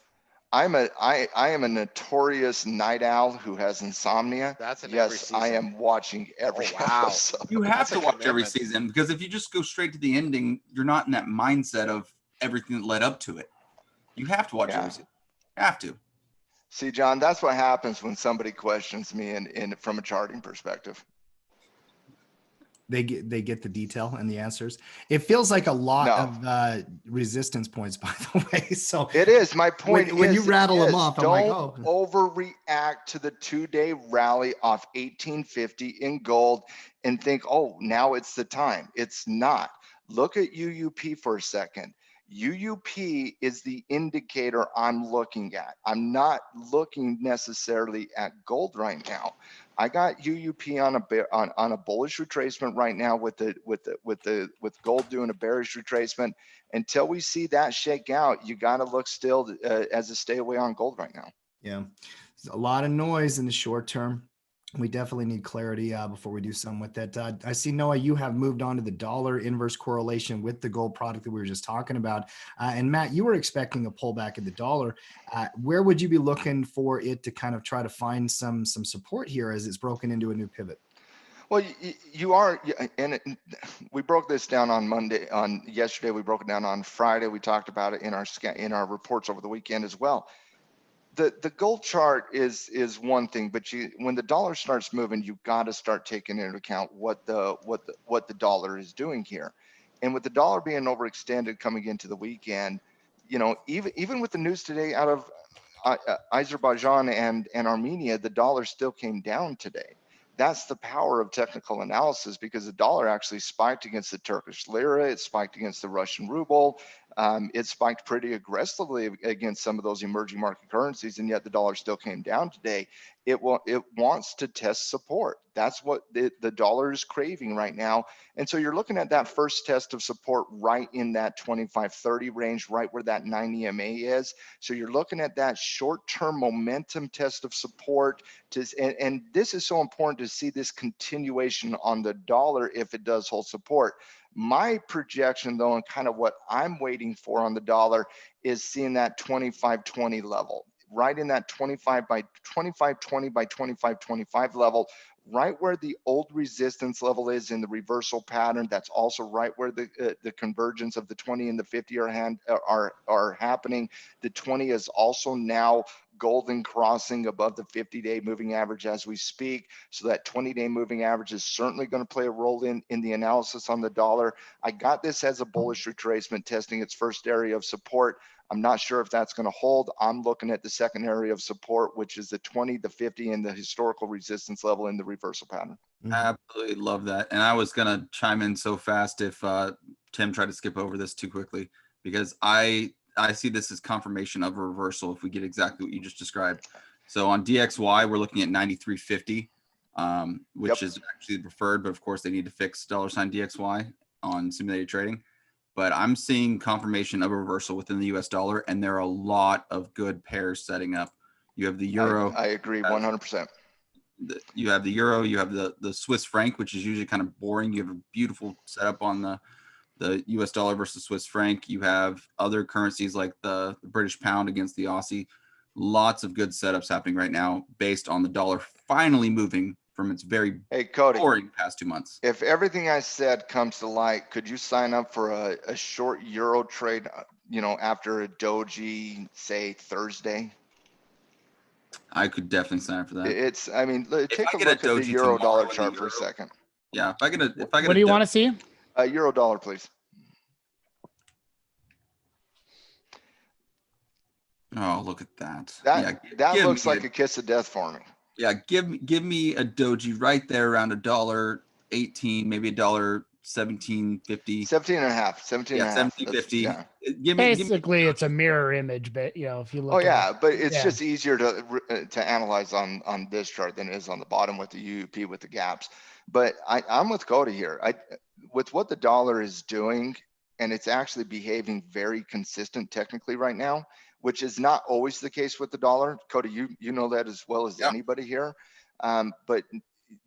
I am a notorious night owl who has insomnia. That's in every Yes, season. I am watching every Oh, wow. episode. You have That's to a watch every commitment. season, because if you just go straight to the ending, you're not in that mindset of everything that led up to it. You have to watch Yeah. every season. You have to. See, John, that's what happens when somebody questions me in from a charting perspective. They get the detail and the answers. It feels like a lot No. of resistance points, by the way. So It is. My point when you is, rattle them is off, I'm don't like, oh. overreact to the 2-day rally off 1850 in gold and think, oh, now it's the time. It's not. Look at UUP for a second. UUP is the indicator I'm looking at. I'm not looking necessarily at gold right now. I got UUP on a bullish retracement right now with gold doing a bearish retracement. Until we see that shake out, you got to look still as a stay away on gold right now. Yeah, there's a lot of noise in the short term. We definitely need clarity before we do something with that. I see, Noah, you have moved on to the dollar inverse correlation with the gold product that we were just talking about. And Matt, you were expecting a pullback in the dollar. Where would you be looking for it to kind of try to find some support here as it's broken into a new pivot? Well, you are, and we broke this down on Monday. On yesterday, we broke it down on Friday. We talked about it in our reports over the weekend as well. The gold chart is one thing, but when the dollar starts moving, you've got to start taking into account what the dollar is doing here. And with the dollar being overextended coming into the weekend, even with the news today out of Azerbaijan and Armenia, the dollar still came down today. That's the power of technical analysis, because the dollar actually spiked against the Turkish lira, it spiked against the Russian ruble, it spiked pretty aggressively against some of those emerging market currencies, and yet the dollar still came down today. It wants to test support. That's what the dollar is craving right now. And so you're looking at that first test of support right in that 25-30 range, right where that 9 EMA is. So you're looking at that short-term momentum test of support. And this is so important to see this continuation on the dollar if it does hold support. My projection, though, and kind of what I'm waiting for on the dollar is seeing that 25-20 level, right in that 25 by 25-20 by 25-25 level, right where the old resistance level is in the reversal pattern. That's also right where the convergence of the 20 and the 50 are happening. The 20 is also now golden crossing above the 50-day moving average as we speak. So that 20-day moving average is certainly going to play a role in the analysis on the dollar. I got this as a bullish retracement testing its first area of support. I'm not sure if that's going to hold. I'm looking at the second area of support, which is the 20, the 50, and the historical resistance level in the reversal pattern. Absolutely love that. And I was going to chime in so fast if Tim tried to skip over this too quickly, because I see this as confirmation of a reversal if we get exactly what you just described. So on DXY, we're looking at 93.50, which is actually the preferred, but of course they need to fix $DXY on simulated trading. But I'm seeing confirmation of a reversal within the US dollar, and there are a lot of good pairs setting up. You have the euro. I agree 100%. You have the euro, you have the Swiss franc, which is usually kind of boring. You have a beautiful setup on the US dollar versus Swiss franc. You have other currencies like the British pound against the Aussie. Lots of good setups happening right now based on the dollar finally moving from its very boring past 2 months. If everything I said comes to light, could you sign up for a short euro trade, after a doji, say Thursday? I could definitely sign up for that. It's, I mean, take I a get a look at the doji euro tomorrow dollar in the chart for a euro- second. Yeah, if I get a What do you want to see? Euro dollar, please. Oh, look at that. That looks like a kiss of death for me. Yeah, give me a doji right there around $1.18, maybe $1.1750. 17 and a half. 17 Yeah, and a half. 1750. Yeah. Give me Basically, it's a mirror image, but if you look. Oh at yeah, it. but it's Yeah. just easier to analyze on this chart than it is on the bottom with the UUP with the gaps. But I'm with Cody here. With what the dollar is doing, and it's actually behaving very consistent technically right now, which is not always the case with the dollar. Cody, you know that as well as anybody here. But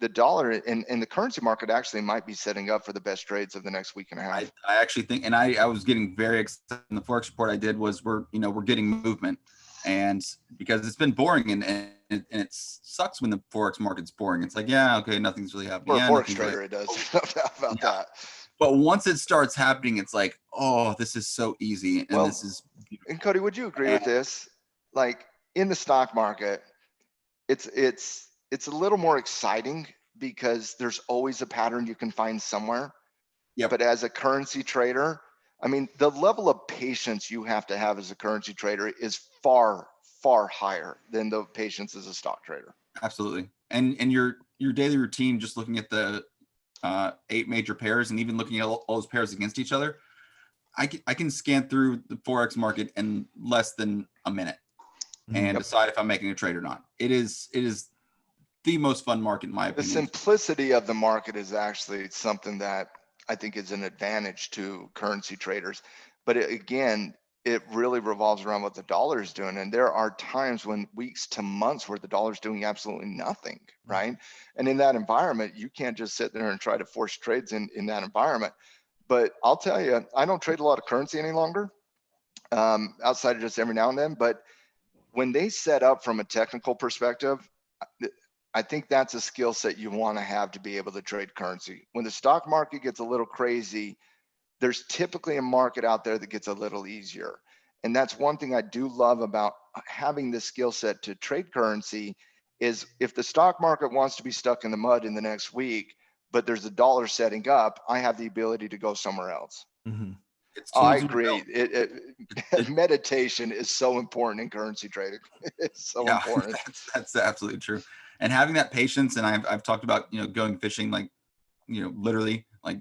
the dollar and the currency market actually might be setting up for the best trades of the next week and a half. I actually think, and I was getting very excited. In the Forex report I did was we're getting movement, and because it's been boring and it sucks when the Forex market's boring. It's like, yeah, okay, nothing's really happening. For a Forex trader, it does. No doubt about that. But once it starts happening, it's like, oh, this is so easy, and this is beautiful. And Cody, would you agree with this? Like in the stock market, it's a little more exciting because there's always a pattern you can find somewhere. Yep. But as a currency trader, I mean, the level of patience you have to have as a currency trader is far, far higher than the patience as a stock trader. Absolutely. And your daily routine, just looking at the 8 major pairs and even looking at all those pairs against each other, I can scan through the Forex market in less than a minute and decide if I'm making a trade or not. It is the most fun market in my opinion. The simplicity of the market is actually something that I think is an advantage to currency traders. But again, it really revolves around what the dollar is doing. And there are times when weeks to months where the dollar is doing absolutely nothing, right? And in that environment, you can't just sit there and try to force trades in that environment. But I'll tell you, I don't trade a lot of currency any longer, outside of just every now and then. But when they set up from a technical perspective, I think that's a skill set you want to have to be able to trade currency. When the stock market gets a little crazy, there's typically a market out there that gets a little easier. And that's one thing I do love about having the skill set to trade currency is if the stock market wants to be stuck in the mud in the next week, but there's a dollar setting up, I have the ability to go somewhere else. Mm-hmm. I agree. Meditation is so important in currency trading. It's so important. That's absolutely true. And having that patience, and I've talked about, going fishing, like, literally, like,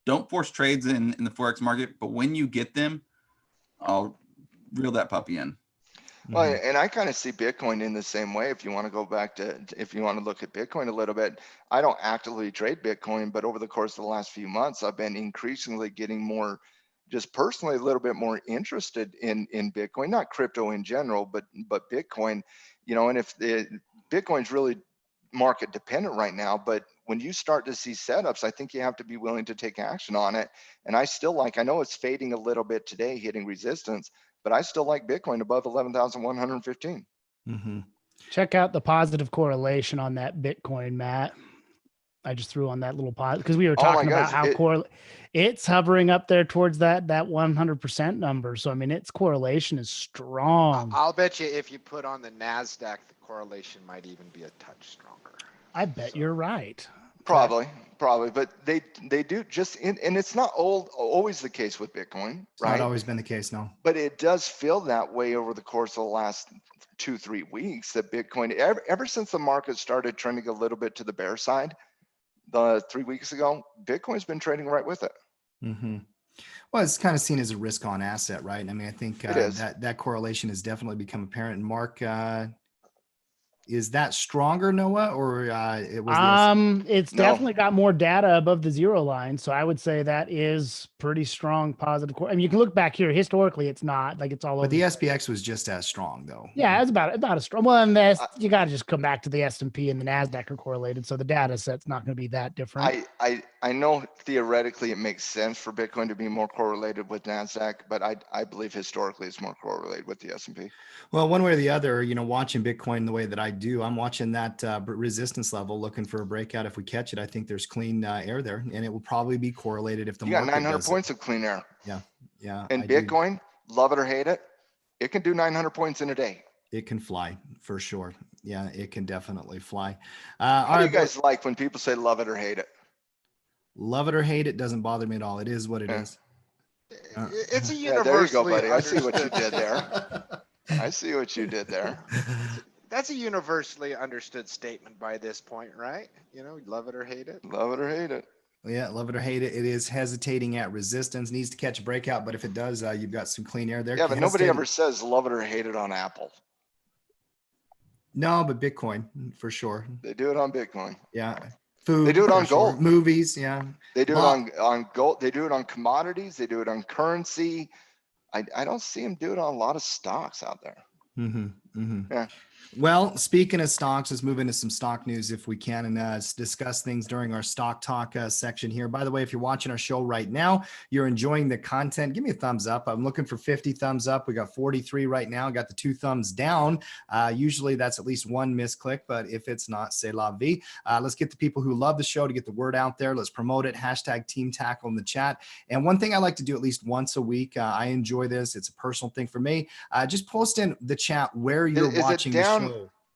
don't force trades in the Forex market, but when you get them, I'll reel that puppy in. Well, and I kind of see Bitcoin in the same way. If you want to go back to, if you want to look at Bitcoin a little bit, I don't actively trade Bitcoin, but over the course of the last few months, I've been increasingly getting more, just personally, a little bit more interested in Bitcoin, not crypto in general, but Bitcoin, and if Bitcoin's really market dependent right now, but when you start to see setups, I think you have to be willing to take action on it. And I know it's fading a little bit today, hitting resistance, but I still like Bitcoin above 11,115. Mm-hmm. Check out the positive correlation on that Bitcoin, Matt. I just threw on that little pot because we were talking about how it's hovering up there towards that 100% number. So, I mean, its correlation is strong. I'll bet you if you put on the NASDAQ, the correlation might even be a touch stronger. I bet you're right. Probably, but they do just, and it's not always the case with Bitcoin, right? It's not always been the case, no. But it does feel that way over the course of the last 2-3 weeks that Bitcoin, ever since the market started trending a little bit to the bear side, 3 weeks ago, Bitcoin's been trading right with it. Mm-hmm. Well, it's kind of seen as a risk-on asset, right? I mean, I think that correlation has definitely become apparent. And Mark, is that stronger, Noah, or it was? It's definitely got more data above the zero line, so I would say that is pretty strong positive. I mean, you can look back here historically; it's not like it's all over. But the SPX was just as strong, though. Yeah, it's about as strong. Well, and you got to just come back to the S&P and the NASDAQ are correlated, so the data set's not going to be that different. I know theoretically it makes sense for Bitcoin to be more correlated with NASDAQ, but I believe historically it's more correlated with the S&P. Well, one way or the other, watching Bitcoin the way that I do, I'm watching that resistance level, looking for a breakout. If we catch it, I think there's clean air there, and it will probably be correlated if the market got 900 points of clean air. Yeah. And Bitcoin, love it or hate it, it can do 900 points in a day. It can fly for sure. Yeah, it can definitely fly. How All do you right, guys like when people say love it or hate it? love it or hate it, doesn't bother me at all. It is what it Yeah. is. Uh, It's a Yeah, there you go, universally buddy. I see what you understood. did there. I see what you did there. That's a universally understood statement by this point, right? You know, love it or hate it. Love it or hate it. Yeah, love it or hate it. It is hesitating at resistance, needs to catch a breakout. But if it does, you've got some clean air there. Yeah, but nobody Hesitating- ever says love it or hate it on Apple. No, but Bitcoin for sure. They do it on Bitcoin. Yeah. Food. They do it for on sure. gold. Movies. Yeah. They do Lot- it on gold. They do it on commodities. They do it on currency. I don't see them do it on a lot of stocks out there. Yeah. Well, speaking of stocks, let's move into some stock news if we can and discuss things during our stock talk section here. By the way, if you're watching our show right now, you're enjoying the content, give me a thumbs up. I'm looking for 50 thumbs up. We got 43 right now. Got the 2 thumbs down. Usually that's at least 1 misclick, but if it's not, c'est la vie. Let's get the people who love the show to get the word out there. Let's promote it. Hashtag Team Tackle in the chat. And one thing I like to do at least once a week, I enjoy this. It's a personal thing for me. Just post in the chat where you're watching the show.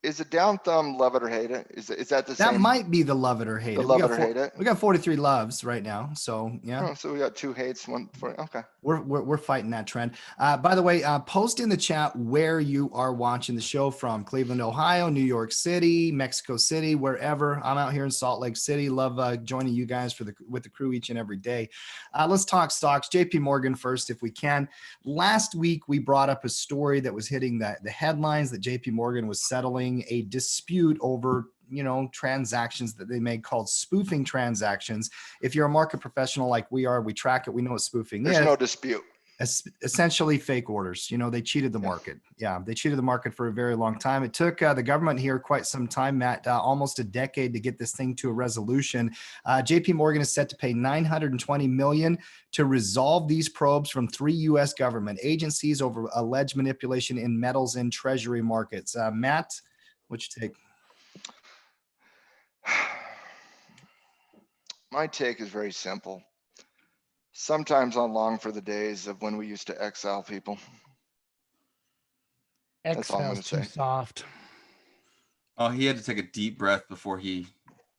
Is it down thumb, love it or hate it? Is that the same? That might be the love it or hate The it. love it or hate it? We got 43 loves right now. So yeah, Oh, so we got 2 hates, 1 for, okay. we're fighting that trend. By the way, post in the chat where you are watching the show from: Cleveland, Ohio, New York City, Mexico City, wherever. I'm out here in Salt Lake City. Love joining you guys with the crew each and every day. Let's talk stocks. JP Morgan first, if we can. Last week, we brought up a story that was hitting the headlines that JP Morgan was settling a dispute over transactions that they made called spoofing transactions. If you're a market professional like we are, we track it, we know what spoofing is. There's no dispute. Essentially fake orders. They cheated the market. Yeah, they cheated the market for a very long time. It took the government here quite some time, Matt, almost a decade to get this thing to a resolution. JP Morgan is set to pay $920 million to resolve these probes from 3 U.S. government agencies over alleged manipulation in metals and treasury markets. Matt, what's your take? My take is very simple. Sometimes I long for the days of when we used to exile people. That's all I'm Exhal's gonna too say. soft. Oh, he had to take a deep breath before he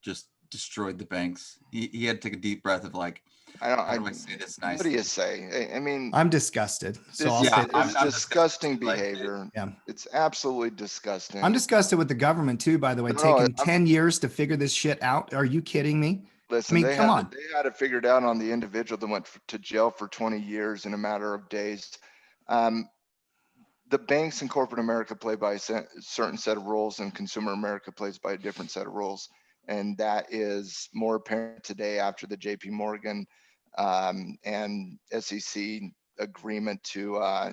just destroyed the banks. He had to take a deep breath of like, how do I say this What nicely? do you say? I mean, I'm disgusted. So this I'll is say I'm disgusting disgusted too, like, behavior. Yeah. It's absolutely disgusting. I'm disgusted with the government too, by the way, No, taking I'm- 10 years to figure this shit out. Are you kidding me? Listen, I mean, come on. They had it figured out on the individual that went to jail for 20 years in a matter of days. The banks in corporate America play by a certain set of rules, and consumer America plays by a different set of rules. And that is more apparent today after the JP Morgan and SEC agreement to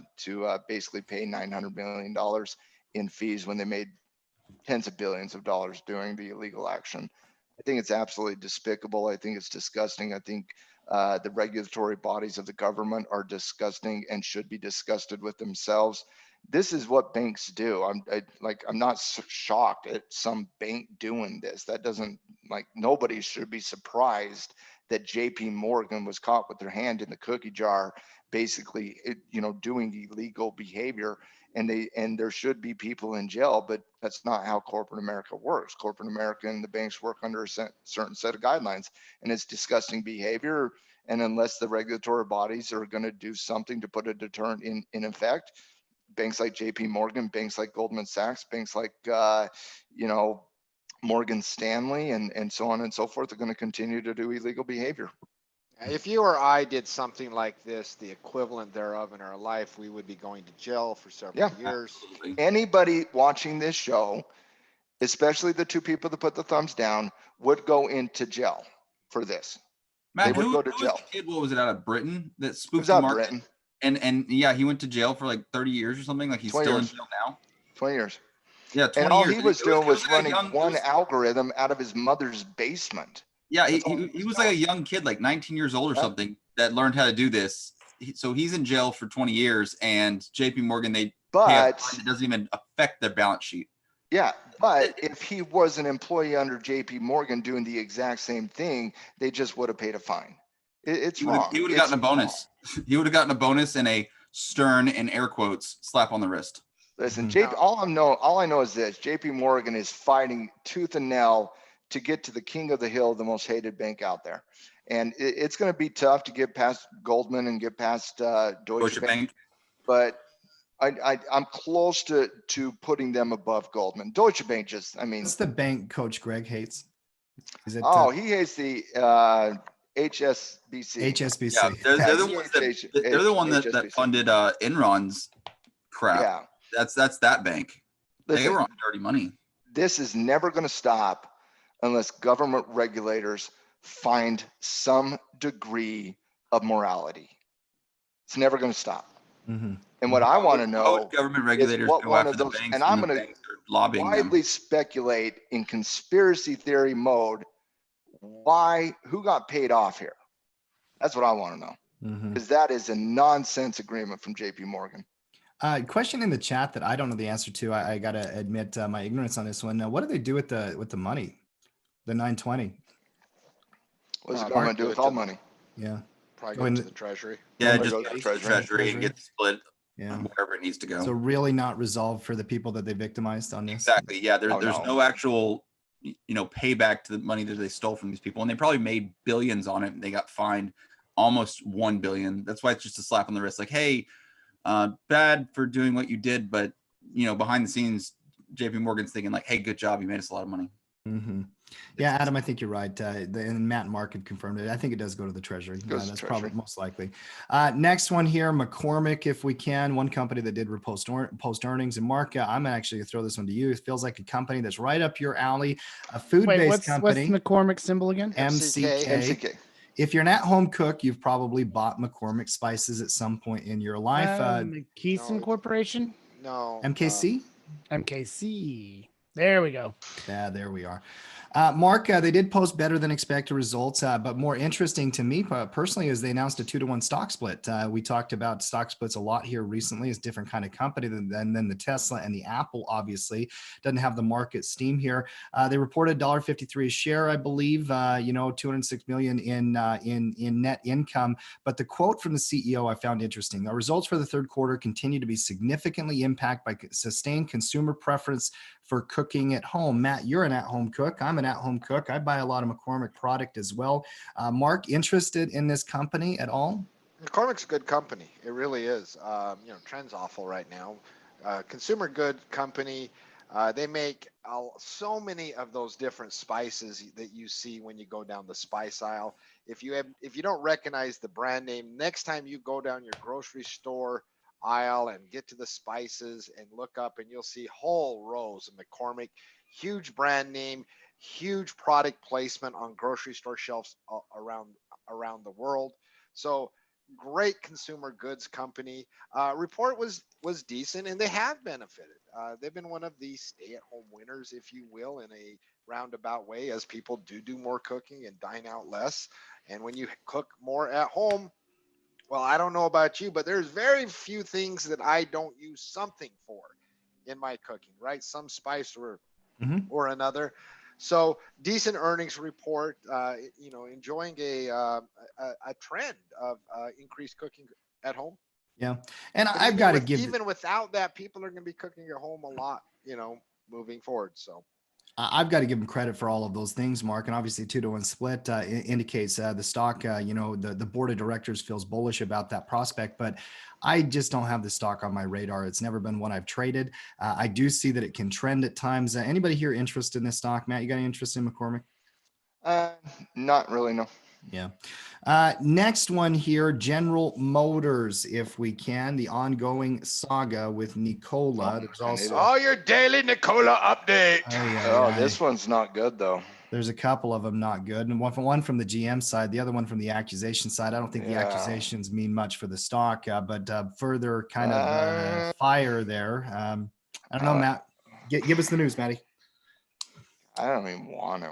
basically pay $900 million in fees when they made tens of billions of dollars during the illegal action. I think it's absolutely despicable. I think it's disgusting. I think the regulatory bodies of the government are disgusting and should be disgusted with themselves. This is what banks do. I'm not shocked at some bank doing this. That doesn't, nobody should be surprised that JP Morgan was caught with their hand in the cookie jar, basically, doing illegal behavior. And there should be people in jail, but that's not how corporate America works. Corporate America and the banks work under a certain set of guidelines, and it's disgusting behavior. And unless the regulatory bodies are going to do something to put a deterrent in effect, banks like JP Morgan, banks like Goldman Sachs, banks like Morgan Stanley, and so on and so forth are going to continue to do illegal behavior. If you or I did something like this, the equivalent thereof in our life, we would be going to jail for several years. Absolutely. Anybody watching this show, especially the 2 people that put the thumbs down, would go into jail for this. Matt, would who go to was jail. the kid? What was it out of Britain that It was spoofed the out market? Britain, And yeah, he went to jail for like 30 years or something. Like he's 20 still years. in jail now. 20 years. Yeah, 20 And all years. he was It doing was like a running young- one algorithm out of his mother's basement. Yeah, That's all he was like a young kid, like 19 years old or Yeah. something, that learned how to do this. So he's in jail for 20 years, and JP Morgan, they pay a But fine that doesn't even affect their balance sheet. yeah, but if he was an employee under JP Morgan doing the exact same thing, they just would have paid a fine. It's He wrong. would have gotten a It's bonus. He would have gotten a bonus and a stern, and air quotes, slap on the wrist. Listen, Mhm. all I know is this: J.P. Morgan is fighting tooth and nail to get to the king of the hill, the most hated bank out there, and it's going to be tough to get past Goldman and get past Deutsche Deutsche Bank. Bank. But I'm close to putting them above Goldman. Deutsche Bank just, I mean, What's the bank Coach Greg hates? Is it he hates the HSBC. HSBC? Yeah, they're Yeah, the he ones hates they're the one that HSBC. funded Enron's crap. Yeah, That's that bank. They listen, were on dirty money. this is never going to stop unless government regulators find some degree of morality. It's never going to stop. Mm-hmm. And what I want to How would know government is regulators what go one after of the those, banks and when I'm the going to banks are lobbying them? widely speculate in conspiracy theory mode who got paid off here. That's what I want to know, Mm-hmm. because that is a nonsense agreement from JP Morgan. Question in the chat that I don't know the answer to. I got to admit my ignorance on this one. What do they do with the money, the 920? What's the Probably government do give with it all to money? Yeah. Probably Go go in to the- the treasury. Yeah, Probably just goes get to the Treasury. treasury and get split Yeah. wherever it needs to go. So really not resolved for the people that they victimized on this. Exactly. Yeah, Oh, there's no. no actual payback to the money that they stole from these people, and they probably made billions on it. And they got fined almost 1 billion. That's why it's just a slap on the wrist. Like, hey, bad for doing what you did, but behind the scenes, JP Morgan's thinking like, hey, good job, you made us a lot of money. Mm-hmm. Yeah, Adam, I think you're right. And Matt and Mark had confirmed it. I think it does go to the Treasury. Goes to That's Treasury. probably most likely. Next one here, Mccormick, if we can. One company that did post earnings. And Mark, I'm actually going to throw this one to you. It feels like a company that's right up your alley, a food-based What's company. the McCormick symbol again? MCK. MCK. If you're an at-home cook, you've probably bought McCormick spices at some point in your life. McKeeson No. Corporation? No. MKC? MKC. There we go. Yeah, there we are. Mark, they did post better than expected results, but more interesting to me personally is they announced a 2-to-1 stock split. We talked about stock splits a lot here recently. It's a different kind of company than the Tesla and the Apple, obviously. Doesn't have the market steam here. They reported $1.53 a share, I believe, $206 million in net income. But the quote from the CEO I found interesting. Our results for the third quarter continue to be significantly impacted by sustained consumer preference for cooking at home. Matt, you're an at-home cook. I'm an at-home cook. I buy a lot of McCormick product as well. Mark, interested in this company at all? McCormick's a good company. It really is. Trend's awful right now. Consumer good company. They make so many of those different spices that you see when you go down the spice aisle. If you don't recognize the brand name, next time you go down your grocery store aisle and get to the spices and look up, and you'll see whole rows of McCormick, huge brand name, huge product placement on grocery store shelves around the world. So great consumer goods company. Report was decent, and they have benefited. They've been one of the stay-at-home winners, if you will, in a roundabout way, as people do more cooking and dine out less. And when you cook more at home, well, I don't know about you, but there's very few things that I don't use something for in my cooking, right? Some spice or another. So decent earnings report, enjoying a trend of increased cooking at home. Yeah. And But I've got to give even without that, people are going to be cooking at home a lot, moving forward. So I've got to give them credit for all of those things, Mark. And obviously 2-to-1 split indicates the stock, the board of directors feels bullish about that prospect, but I just don't have the stock on my radar. It's never been one I've traded. I do see that it can trend at times. Anybody here interested in this stock? Matt, you got any interest in McCormick? Not really, no. Yeah. Next one here, General Motors, if we can, the ongoing saga with Nikola. There's also your daily Nikola update. This one's not good though. There's a couple of them not good, and one from the GM side, the other one from the accusation side. I don't think the accusations mean much for the stock, but further kind of fire there. I don't know, Matt. Give us the news, Matty. I don't even want to.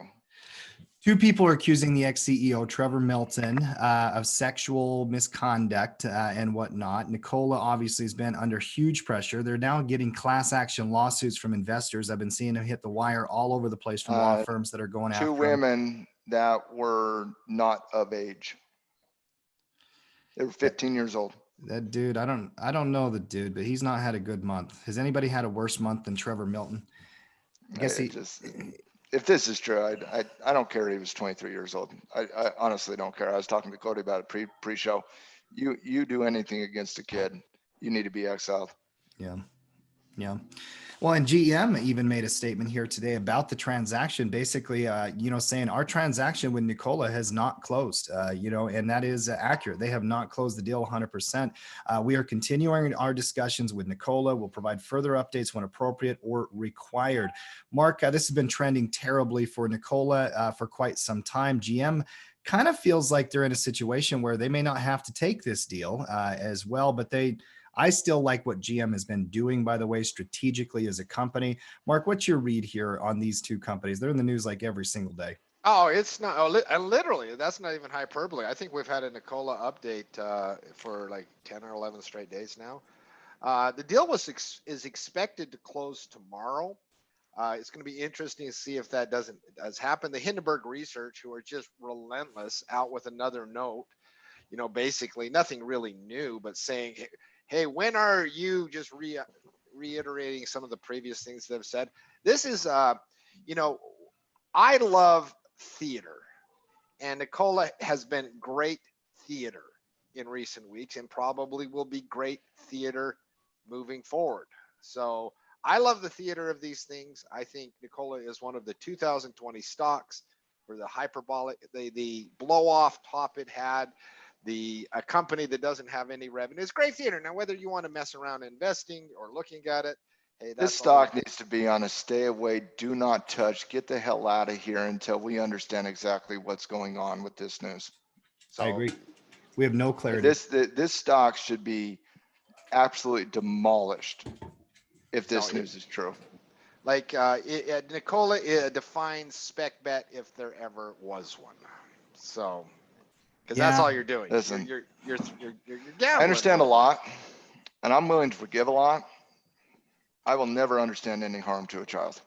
Two people are accusing the ex-CEO, Trevor Milton, of sexual misconduct and whatnot. Nikola obviously has been under huge pressure. They're now getting class action lawsuits from investors. I've been seeing them hit the wire all over the place from law firms that are going after two women that were not of age. They were 15 years old. That dude, I don't know the dude, but he's not had a good month. Has anybody had a worse month than Trevor Milton? I guess If this is true, I don't care. He was 23 years old. I honestly don't care. I was talking to Cody about it pre-show. You do anything against a kid, you need to be exiled. Yeah. Yeah. Well, and GM even made a statement here today about the transaction, basically, saying our transaction with Nikola has not closed, and that is accurate. They have not closed the deal 100%. We are continuing our discussions with Nikola. We'll provide further updates when appropriate or required. Mark, this has been trending terribly for Nikola for quite some time. GM kind of feels like they're in a situation where they may not have to take this deal as well, but I still like what GM has been doing, by the way, strategically as a company. Mark, what's your read here on these two companies? They're in the news like every single day. Oh, it's not literally. That's not even hyperbole. I think we've had a Nikola update for like 10 or 11 straight days now. The deal is expected to close tomorrow. It's going to be interesting to see if that does happen. The Hindenburg Research, who are just relentless, out with another note. Basically nothing really new, but saying, hey, when are you just reiterating some of the previous things they've said? This is, I love theater, and Nikola has been great theater in recent weeks and probably will be great theater moving forward. So I love the theater of these things. I think Nikola is one of the 2020 stocks for the hyperbolic, the blow off top it had. A company that doesn't have any revenue. It's great theater. Now, whether you want to mess around investing or looking at it, hey, this stock needs to be on a stay away, do not touch, get the hell out of here until we understand exactly what's going on with this news. So, I agree. We have no clarity. This stock should be absolutely demolished if this news is true. Like Nikola defines spec bet if there ever was one. So. Because that's all you're doing. Listen, you're gambling. I understand a lot, and I'm willing to forgive a lot. I will never understand any harm to a child.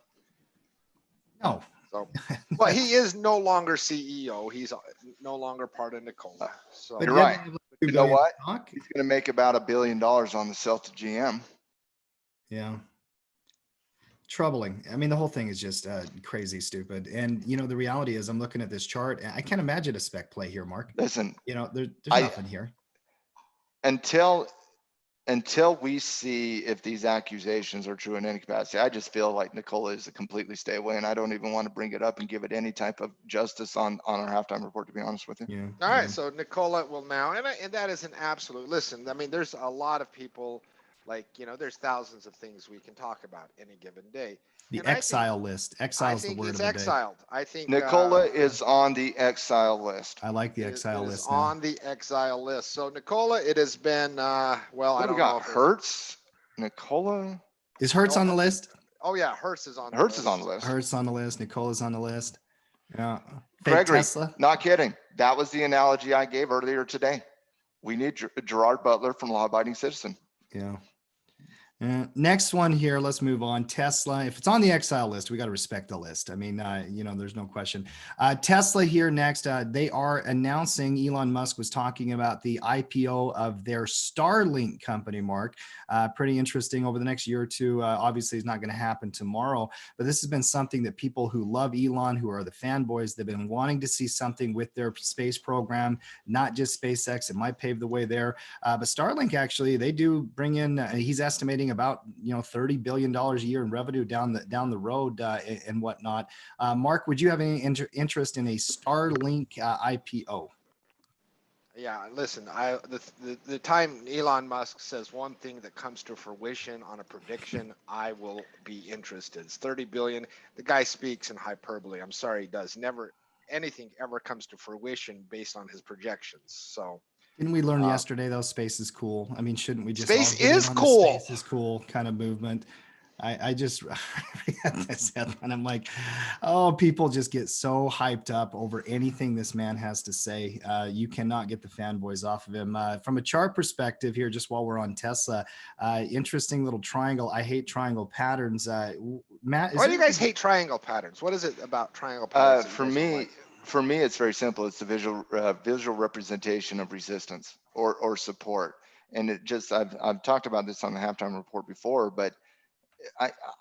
No. So, well, he is no longer CEO. He's no longer part of Nikola. So you're right. You know what? He's going to make about $1 billion on the sell to GM. Yeah. Troubling. I mean, the whole thing is just crazy stupid. And, the reality is I'm looking at this chart. I can't imagine a spec play here, Mark. Listen, there's nothing here. Until we see if these accusations are true in any capacity, I just feel like Nikola is a completely stay away. And I don't even want to bring it up and give it any type of justice on our halftime report, to be honest with you. Yeah. All right. So Nikola will now, and that is an absolute, listen, I mean, there's a lot of people, there's thousands of things we can talk about any given day. The exile list. Exile is the word of the day. Exiled. I think Nikola is on the exile list. I like the exile list. On the exile list. So Nikola, it has been I don't know. Hertz, Nikola. Is Hertz on the list? Oh yeah, Hertz is on. Hertz is on the list. Hertz on the list. Nikola's on the list. Yeah. Gregory, Tesla. Not kidding. That was the analogy I gave earlier today. We need Gerard Butler from Law Abiding Citizen. Yeah. Next one here, let's move on. Tesla, if it's on the exile list, we got to respect the list. I mean, there's no question. Tesla here next, they are announcing, Elon Musk was talking about the IPO of their Starlink company, Mark. Pretty interesting over the next year or two. Obviously, it's not going to happen tomorrow, but this has been something that people who love Elon, who are the fanboys, they've been wanting to see something with their space program, not just SpaceX. It might pave the way there. But Starlink, actually, they do bring in, he's estimating about $30 billion a year in revenue down the road and whatnot. Mark, would you have any interest in a Starlink IPO? Yeah, listen, the time Elon Musk says one thing that comes to fruition on a prediction, I will be interested. It's 30 billion. The guy speaks in hyperbole. I'm sorry, he does. Never anything ever comes to fruition based on his projections. So. Didn't we learn yesterday though? Space is cool. I mean, shouldn't we just space is cool? Space is cool kind of movement. I just read this headline. I'm like, oh, people just get so hyped up over anything this man has to say. You cannot get the fanboys off of him. From a chart perspective here, just while we're on Tesla, interesting little triangle. I hate triangle patterns. Matt, why do you guys hate triangle patterns? What is it about triangle patterns? For me, it's very simple. It's the visual representation of resistance or support. and it just, I've talked about this on the halftime report before, but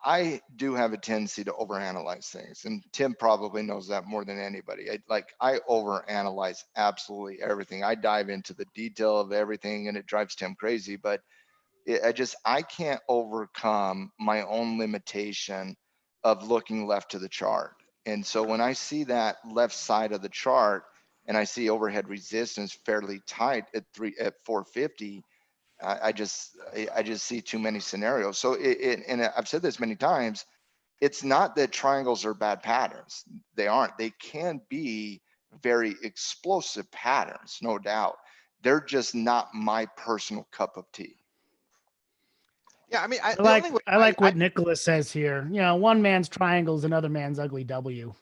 I do have a tendency to overanalyze things, and Tim probably knows that more than anybody. I overanalyze absolutely everything. I dive into the detail of everything, and it drives Tim crazy. But I can't overcome my own limitation of looking left to the chart. And so when I see that left side of the chart, and I see overhead resistance fairly tight at 450. I just see too many scenarios. So and I've said this many times, it's not that triangles are bad patterns. They aren't. They can be very explosive patterns, no doubt. They're just not my personal cup of tea. Yeah, I mean, I like what Nicholas says here. You know, one man's triangle is another man's ugly W.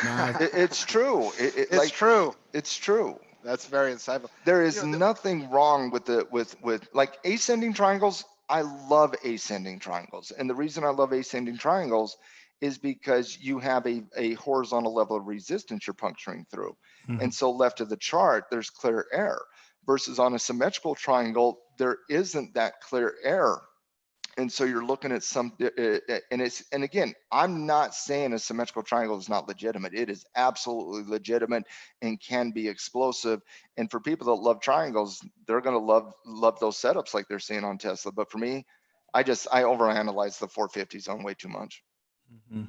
No, It's true. It's true. It's true. That's very insightful. There is nothing wrong with with like ascending triangles. I love ascending triangles. And the reason I love ascending triangles is because you have a horizontal level of resistance you're puncturing through. Mhm. And so left of the chart, there's clear error, versus on a symmetrical triangle, there isn't that clear error. And so you're looking at and again, I'm not saying a symmetrical triangle is not legitimate. It is absolutely legitimate and can be explosive. And for people that love triangles, they're going to love those setups like they're seeing on Tesla. But for me, I overanalyze the 450 zone way too much. Mhm.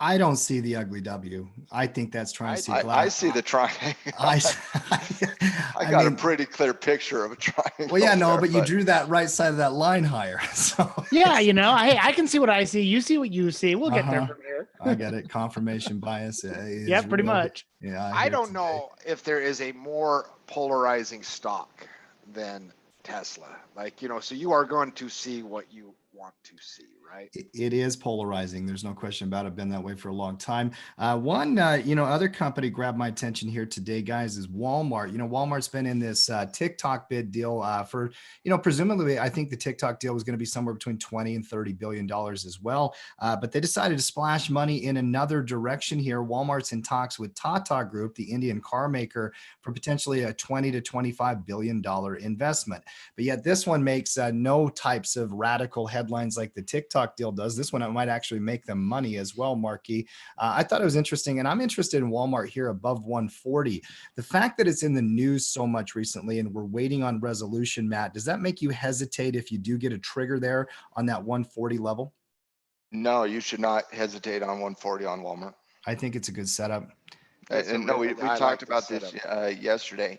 I don't see the ugly W. I think that's trying to see I glass. see the triangle. I got mean, a pretty clear picture of a triangle. well, yeah, no, there, but you drew that right side of that line higher. So Yeah, you know, I can see what I see. You see what you see. We'll get there Uh-huh. from here. I get it. Confirmation bias. Yeah, pretty much. Yeah, I hear don't today. know if there is a more polarizing stock than Tesla. Like, you know, so you are going to see what you want to see, right? It is polarizing. There's no question about it. Been that way for a long time. One, other company grabbed my attention here today, guys, is Walmart. You know, Walmart's been in this TikTok bid deal for, presumably, I think the TikTok deal was going to be somewhere between 20 and $30 billion as well. But they decided to splash money in another direction here. Walmart's in talks with Tata Group, the Indian car maker, for potentially a $20 to $25 billion investment. But yet this one makes no types of radical headlines like the TikTok deal does. This one, it might actually make them money as well, Marky. I thought it was interesting, and I'm interested in Walmart here above 140. The fact that it's in the news so much recently and we're waiting on resolution, Matt, does that make you hesitate if you do get a trigger there on that 140 level? No, you should not hesitate on 140 on Walmart. I think it's a good setup. And no, we talked about this yesterday.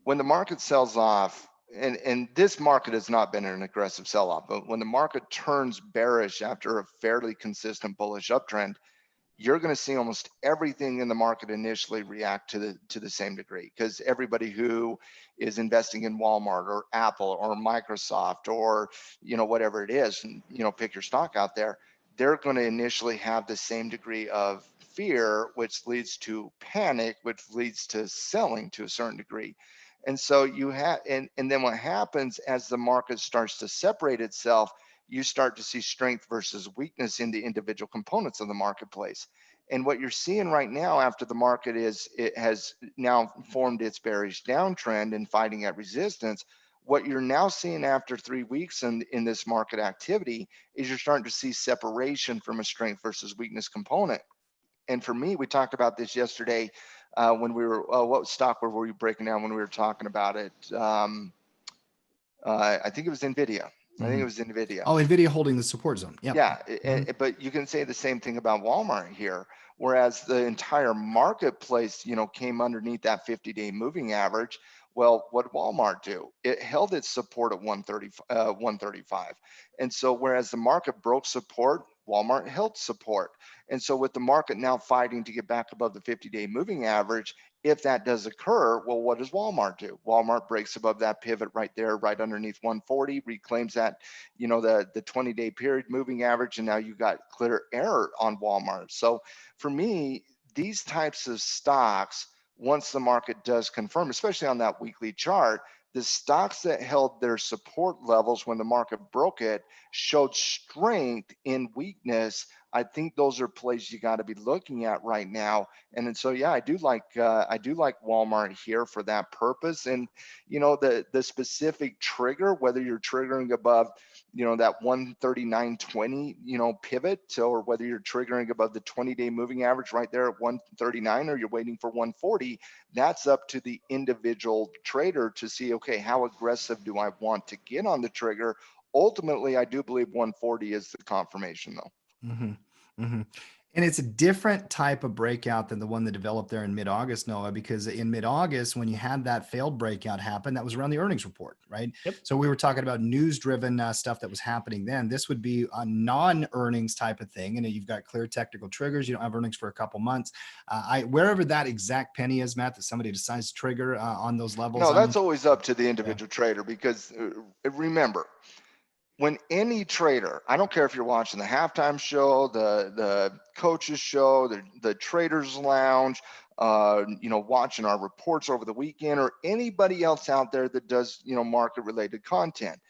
When the market sells off, and this market has not been an aggressive sell-off, but when the market turns bearish after a fairly consistent bullish uptrend, you're going to see almost everything in the market initially react to the same degree, because everybody who is investing in Walmart or Apple or Microsoft or whatever it is, pick your stock out there, they're going to initially have the same degree of fear, which leads to panic, which leads to selling to a certain degree. And so you have, and then what happens as the market starts to separate itself, you start to see strength versus weakness in the individual components of the marketplace. And what you're seeing right now after the market it has now formed its bearish downtrend and fighting at resistance, what you're now seeing after 3 weeks in this market activity is you're starting to see separation from a strength versus weakness component. And for me, we talked about this yesterday when we were, what stock were we breaking down when we were talking about it? I think it was NVIDIA. I think it was NVIDIA. Oh, NVIDIA holding the support zone. Yep. Yeah. But you can say the same thing about Walmart here, whereas the entire marketplace, came underneath that 50-day moving average. Well, what did Walmart do? It held its support at 135. And so whereas the market broke support, Walmart held support. And so with the market now fighting to get back above the 50-day moving average, if that does occur, well, what does Walmart do? Walmart breaks above that pivot right there, right underneath 140, reclaims that, the 20-day period moving average, and now you got clear error on Walmart. So for me, these types of stocks, once the market does confirm, especially on that weekly chart, the stocks that held their support levels when the market broke it showed strength in weakness I think those are plays you got to be looking at right now. And then, so yeah, I do like Walmart here for that purpose. And the specific trigger, whether you're triggering above that 139.20 pivot, or whether you're triggering above the 20-day moving average right there at 139, or you're waiting for 140, that's up to the individual trader to see, okay, how aggressive do I want to get on the trigger? Ultimately, I do believe 140 is the confirmation, though. Mm-hmm. Mm-hmm. And it's a different type of breakout than the one that developed there in mid-August, Noah, because in mid-August, when you had that failed breakout happen, that was around the earnings report, right? Yep. So we were talking about news-driven stuff that was happening then. This would be a non-earnings type of thing, and you've got clear technical triggers. You don't have earnings for a couple months. Wherever that exact penny is, Matt, that somebody decides to trigger on those levels. No, that's always up to the individual trader, because remember, when any trader, I don't care if you're watching the halftime show, the coaches show, the traders lounge, watching our reports over the weekend, or anybody else out there that does, market related content,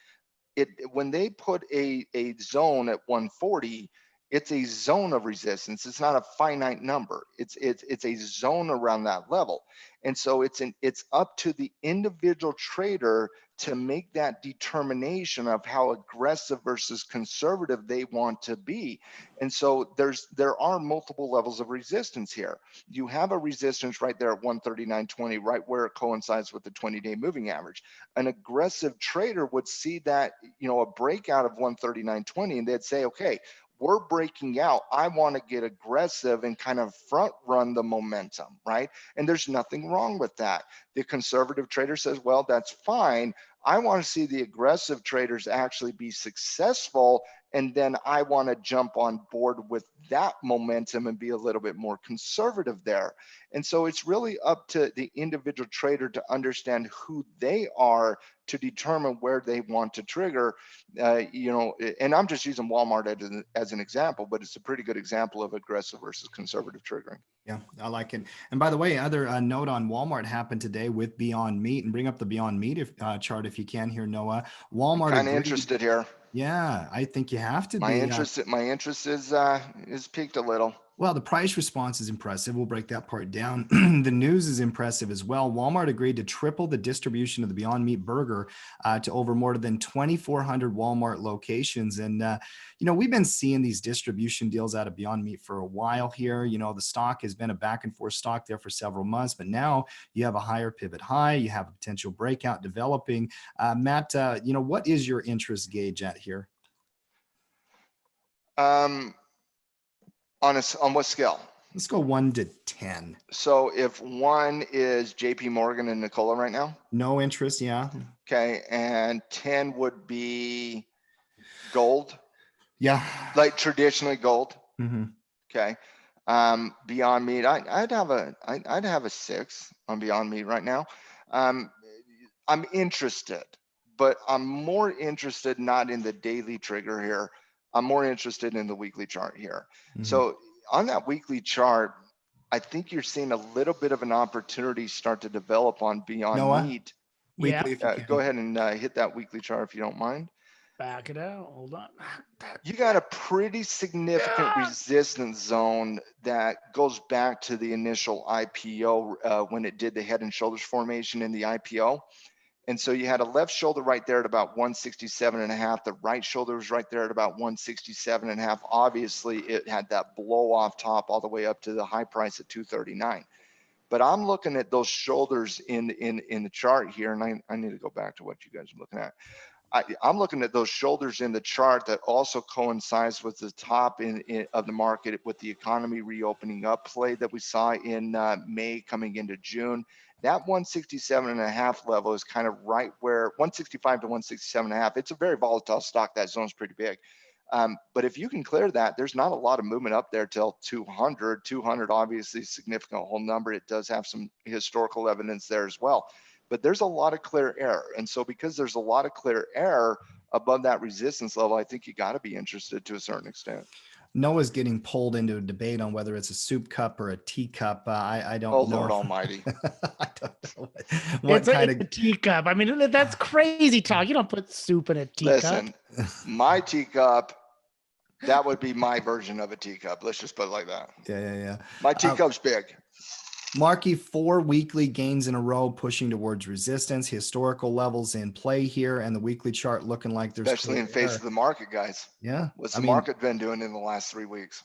when they put a zone at 140, it's a zone of resistance. It's not a finite number. It's a zone around that level. And so it's up to the individual trader to make that determination of how aggressive versus conservative they want to be. And so there are multiple levels of resistance here. You have a resistance right there at 139.20, right where it coincides with the 20-day moving average. An aggressive trader would see that, a breakout of 139.20, and they'd say, okay, we're breaking out. I want to get aggressive and kind of front run the momentum, right? And there's nothing wrong with that. The conservative trader says, well, that's fine. I want to see the aggressive traders actually be successful, and then I want to jump on board with that momentum and be a little bit more conservative there. And so it's really up to the individual trader to understand who they are to determine where they want to trigger. And I'm just using Walmart as an example, but it's a pretty good example of aggressive versus conservative triggering. Yeah, I like it. And by the way, other note on Walmart happened today with Beyond Meat, and bring up the Beyond Meat chart if you can here, Noah. Walmart. Kind of interested here. Yeah, I think you have to My be. My interest is peaked a little. Well, the price response is impressive. We'll break that part down. The news is impressive as well. Walmart agreed to triple the distribution of the Beyond Meat burger to over more than 2,400 Walmart locations. And, we've been seeing these distribution deals out of Beyond Meat for a while here. The stock has been a back and forth stock there for several months, but now you have a higher pivot high. You have a potential breakout developing. Matt, what is your interest gauge at here? On what scale? Let's go 1 to 10. So if 1 is JP Morgan and Nicola right now? No interest, yeah. Okay, and 10 would be gold? Yeah. Like traditionally gold? Mm-hmm. Okay. Beyond Meat, I'd have a 6 on Beyond Meat right now. I'm interested, but I'm more interested not in the daily trigger here. I'm more interested in the weekly chart here. Mm-hmm. So on that weekly chart, I think you're seeing a little bit of an opportunity start to develop on Beyond Meat. Weekly, go ahead and hit that weekly chart if you don't mind. Back it out. Hold on. You got a pretty significant resistance zone that goes back to the initial IPO when it did the head and shoulders formation in the IPO. And so you had a left shoulder right there at about 167.5. The right shoulder was right there at about 167.5. Obviously, it had that blow off top all the way up to the high price at 239. But I'm looking at those shoulders in the chart here, and I need to go back to what you guys are looking at. I'm looking at those shoulders in the chart that also coincides with the top of the market with the economy reopening up play that we saw in May coming into June. That 167.5 level is kind of right where 165 to 167.5. It's a very volatile stock. That zone's pretty big. But if you can clear that, there's not a lot of movement up there till 200. 200 obviously significant whole number. It does have some historical evidence there as well. But there's a lot of clear air. And so because there's a lot of clear air above that resistance level, I think you got to be interested to a certain extent. Noah's getting pulled into a debate on whether it's a soup cup or a teacup. I don't know. Oh, Lord almighty. I don't know what kind of a teacup. I mean, that's crazy talk. You don't put soup in a teacup. Listen, my teacup That would be my version of a teacup. Let's just put it like that. Yeah. My teacup's big. Marky, 4 weekly gains in a row, pushing towards resistance. Historical levels in play here, and the weekly chart looking like there's Especially in face of the market, guys. Yeah. What's the market been doing in the last 3 weeks?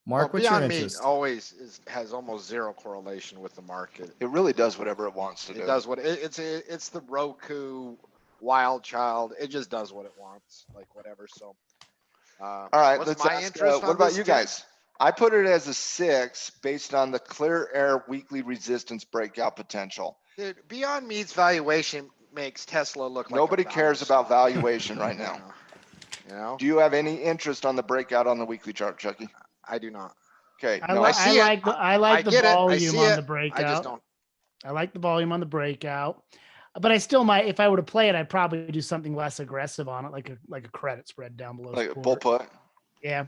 Mark, what's your Beyond Meat interest? always has almost zero correlation with the market. It really does whatever it wants to do. It does what it's the Roku wild child. It just does what it wants, like whatever. So, all right, what's let's my ask, interest what on about this, you Tim? guys? I put it as a 6 based on the clear air weekly resistance breakout potential. Dude, Beyond Meat's valuation makes Tesla look like Nobody a value cares about stock. valuation right now. You know, Do you have any interest on the breakout on the weekly chart, Chucky? I do not. Okay, I, no, li- see it. I like the get it. I volume see on it. the breakout. I just don't. I like the volume on the breakout, but I still might, if I were to play it, I'd probably do something less aggressive on it, like a credit spread down below. like a support. bull put. Yeah.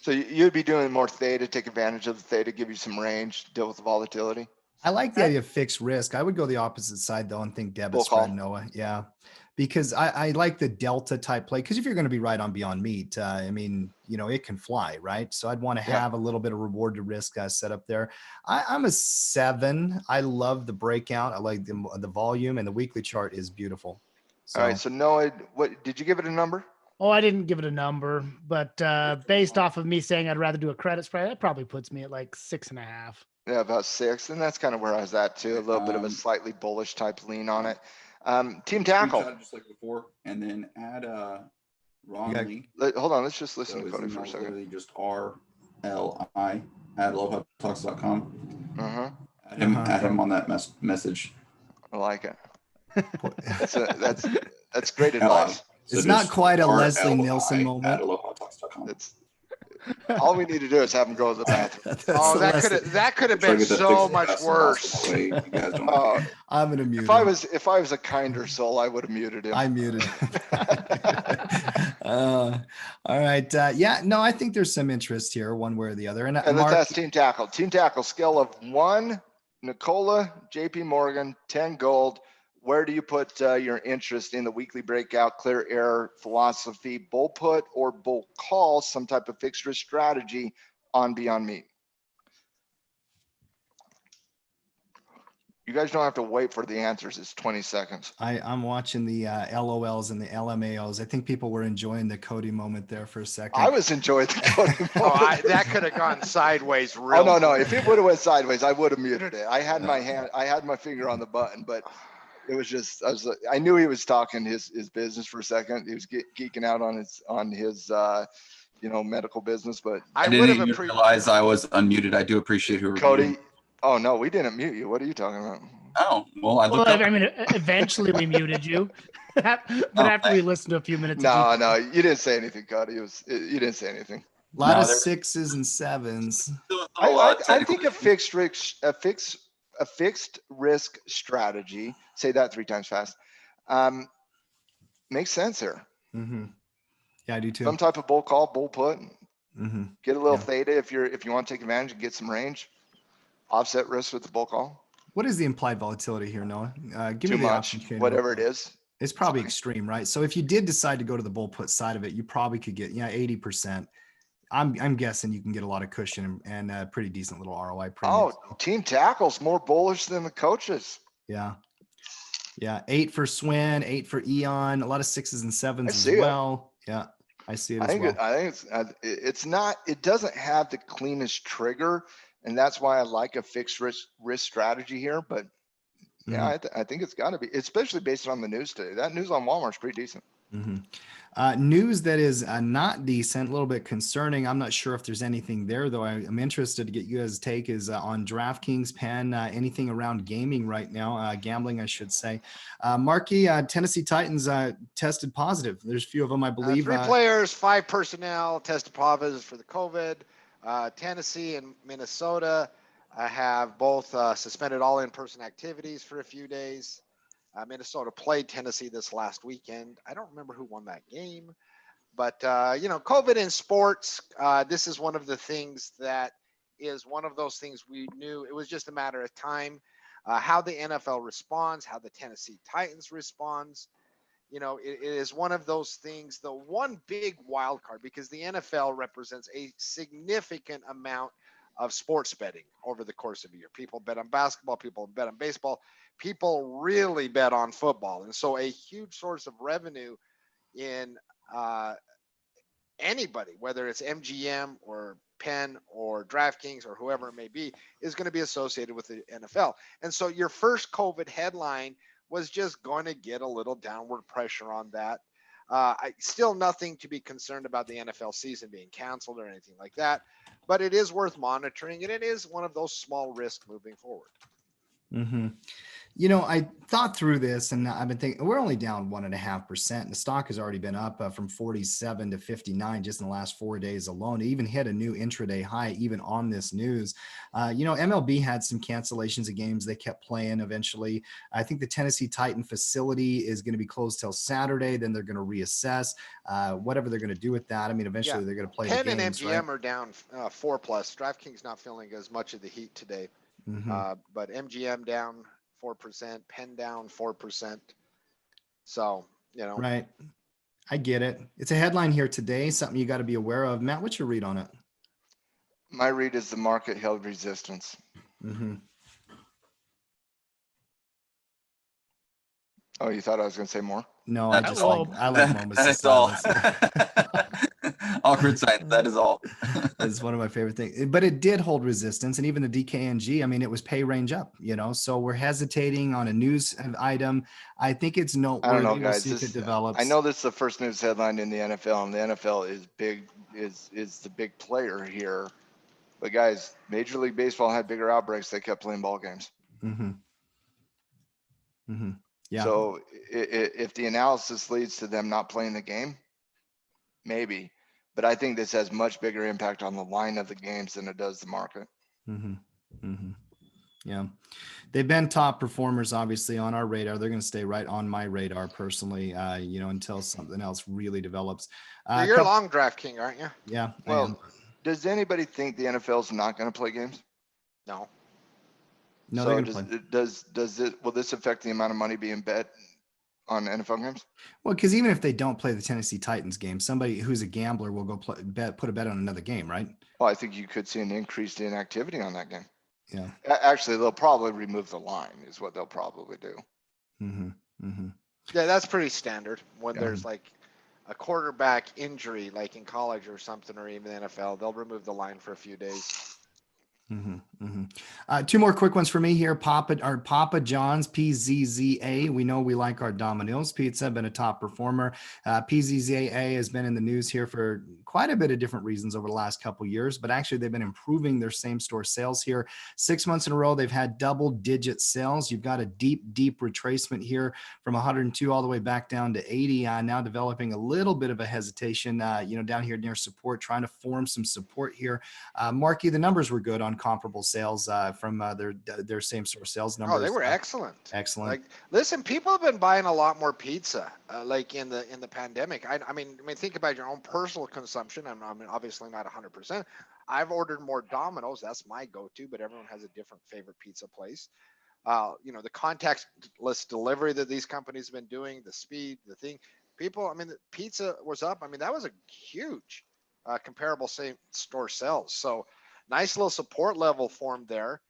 So you'd be doing more theta, take advantage of the theta, give you some range, deal with the volatility. I like the idea of fixed risk. I would go the opposite side though and think debit Bull spread, call. Noah. Yeah. Because I like the delta type play. Because if you're going to be right on Beyond Meat, I mean, it can fly, right? So I'd want to have a little bit of reward to risk set up there. I'm a 7. I love the breakout. I like the volume, and the weekly chart is beautiful. So, All right. So Noah, what did you give it a number? Oh, I didn't give it a number, but based off of me saying I'd rather do a credit spread, that probably puts me at like 6.5. Yeah, about 6. And that's kind of where I was at too. A little bit of a slightly bullish type lean on it. Team tackle. Screenshot just like before, and then add Ron got- Lee. Hold on. Let's just listen So to his Cody for email a is second. literally just RLI at alohatalks.com. Uh-huh. Add him on that message. I like it. That's great advice. It's not quite a Leslie Nielsen At moment. alohatalks.com. It's all we need to do is have him go to the bathroom. Oh, That's a that could have Try to been get that so fixed much fast and awesome. worse. That way you guys don't Oh, I'm gonna mute if I him. was a kinder soul, I would have muted him. I muted. All right. Yeah. No, I think there's some interest here, one way or the other. And And let's Mark, ask team tackle. Team tackle scale of 1, Nicola, JP Morgan, 10 gold. Where do you put your interest in the weekly breakout, clear air philosophy, bull put or bull call, some type of fixed risk strategy on Beyond Meat? You guys don't have to wait for the answers. It's 20 seconds. I'm watching the LOLs and the LMAOs. I think people were enjoying the Cody moment there for a second. I was enjoying the Cody moment. That could have gone sideways real. Oh, no. If it would have went sideways, I would have muted it. I had my finger on the button, but it was just, I knew he was talking his business for a second. He was geeking out on his medical business, but I didn't even realize I was unmuted. I do appreciate whoever. Cody. Oh no, we didn't mute you. What are you talking about? Oh, well, I looked Well, up. I mean, eventually we muted you, but after we listened to a few minutes. No, you didn't say anything, Cody. You didn't say anything. A lot of there's 6s and 7s. I think a fixed risk strategy. Say that 3 times fast. Makes sense here. Mm-hmm. Yeah, I do too. Some type of bull call, bull put. Mm-hmm. Get a little theta if you want to take advantage and get some range. Offset risk with the bull call. What is the implied volatility here, Noah? Give Too me the much, option. whatever it is. It's probably extreme, right? So if you did decide to go to the bull put side of it, you probably could get 80%. I'm guessing you can get a lot of cushion and a pretty decent little ROI premium. Oh, team tackle's more bullish than the coaches. Yeah. 8 for Swin, 8 for Eon, a lot of 6s and 7s as see well. Yeah, I see it as well. I think it's not. It doesn't have the cleanest trigger, and that's why I like a fixed risk strategy here. But yeah, I think it's got to be, especially based on the news today. That news on Walmart's pretty decent. Mm-hmm. News that is not decent, a little bit concerning. I'm not sure if there's anything there, though. I'm interested to get you guys' take is on DraftKings, Penn, anything around gaming right now, gambling, I should say. Marky, Tennessee Titans tested positive. There's a few of them, I believe. 3 players, 5 personnel tested positive for the COVID. Tennessee and Minnesota have both suspended all in-person activities for a few days. Minnesota played Tennessee this last weekend. I don't remember who won that game, but COVID in sports, this is one of the things that is one of those things we knew. It was just a matter of time, how the NFL responds, how the Tennessee Titans responds. you know, it is one of those things, the one big wild card, because the NFL represents a significant amount of sports betting over the course of a year. People bet on basketball, people bet on baseball, people really bet on football. And so a huge source of revenue in anybody, whether it's MGM or Penn or DraftKings or whoever it may be, is going to be associated with the NFL. And so your first COVID headline was just going to get a little downward pressure on that. Still nothing to be concerned about the NFL season being canceled or anything like that, but it is worth monitoring, and it is one of those small risks moving forward. Mm-hmm. You know, I thought through this and I've been thinking we're only down 1.5%. The stock has already been up from 47 to 59 just in the last 4 days alone. It even hit a new intraday high, even on this news. You know, MLB had some cancellations of games they kept playing eventually. I think the Tennessee Titan facility is going to be closed till Saturday. Then they're going to reassess whatever they're going to do with that. I mean, eventually they're going to play Penn the games, and MGM right? are down 4+. DraftKings not feeling as much of the heat today. But MGM down 4%, Penn down 4%. So, you know, Right. I get it. It's a headline here today, something you got to be aware of. Matt, what's your read on it? My read is the market held resistance. Oh, you thought I was going to say more? No, I just Well, I like moments That of is all. silence. Awkward silence. That is all. It's one of my favorite things, but it did hold resistance. And even the DKNG, I mean, it was pay range up, you know, so we're hesitating on a news item. I think it's I noteworthy. don't know, We'll guys. see if it develops. I know this is the first news headline in the NFL, and the NFL is big, is the big player here. But guys, Major League Baseball had bigger outbreaks. They kept playing ball games. Yeah. So if the analysis leads to them not playing the game, maybe. But I think this has much bigger impact on the line of the games than it does the market. Yeah. They've been top performers, obviously, on our radar. They're going to stay right on my radar personally, you know, until something else really develops. you're a long DraftKings, aren't you? Yeah. I am. Well, does anybody think the NFL is not going to play games? No. No, So they're going to play. will this affect the amount of money being bet on NFL games? Well, because even if they don't play the Tennessee Titans game, somebody who's a gambler will go put a bet on another game, right? Well, I think you could see an increased inactivity on that game. Yeah. Actually, they'll probably remove the line is what they'll probably do. Yeah, that's pretty standard when Yeah. there's like a quarterback injury, like in college or something, or even the NFL, they'll remove the line for a few days. Two more quick ones for me here. Papa John's PZZA. We know we like our Domino's pizza, been a top performer. PZZA has been in the news here for quite a bit of different reasons over the last couple of years, but actually they've been improving their same store sales here. 6 months in a row, they've had double-digit sales. You've got a deep retracement here from 102 all the way back down to 80. Now developing a little bit of a hesitation, you know, down here near support, trying to form some support here. Marky, the numbers were good on comparable sales from their same store sales numbers. Oh, they were excellent. Excellent. Like, listen, people have been buying a lot more pizza, like in the pandemic. I mean, think about your own personal consumption. I'm obviously not 100%. I've ordered more Domino's. That's my go-to, but everyone has a different favorite pizza place. You know, the contactless delivery that these companies have been doing, the speed, the thing. People, I mean, the pizza was up. I mean, that was a huge comparable same store sales. So nice little support level formed there.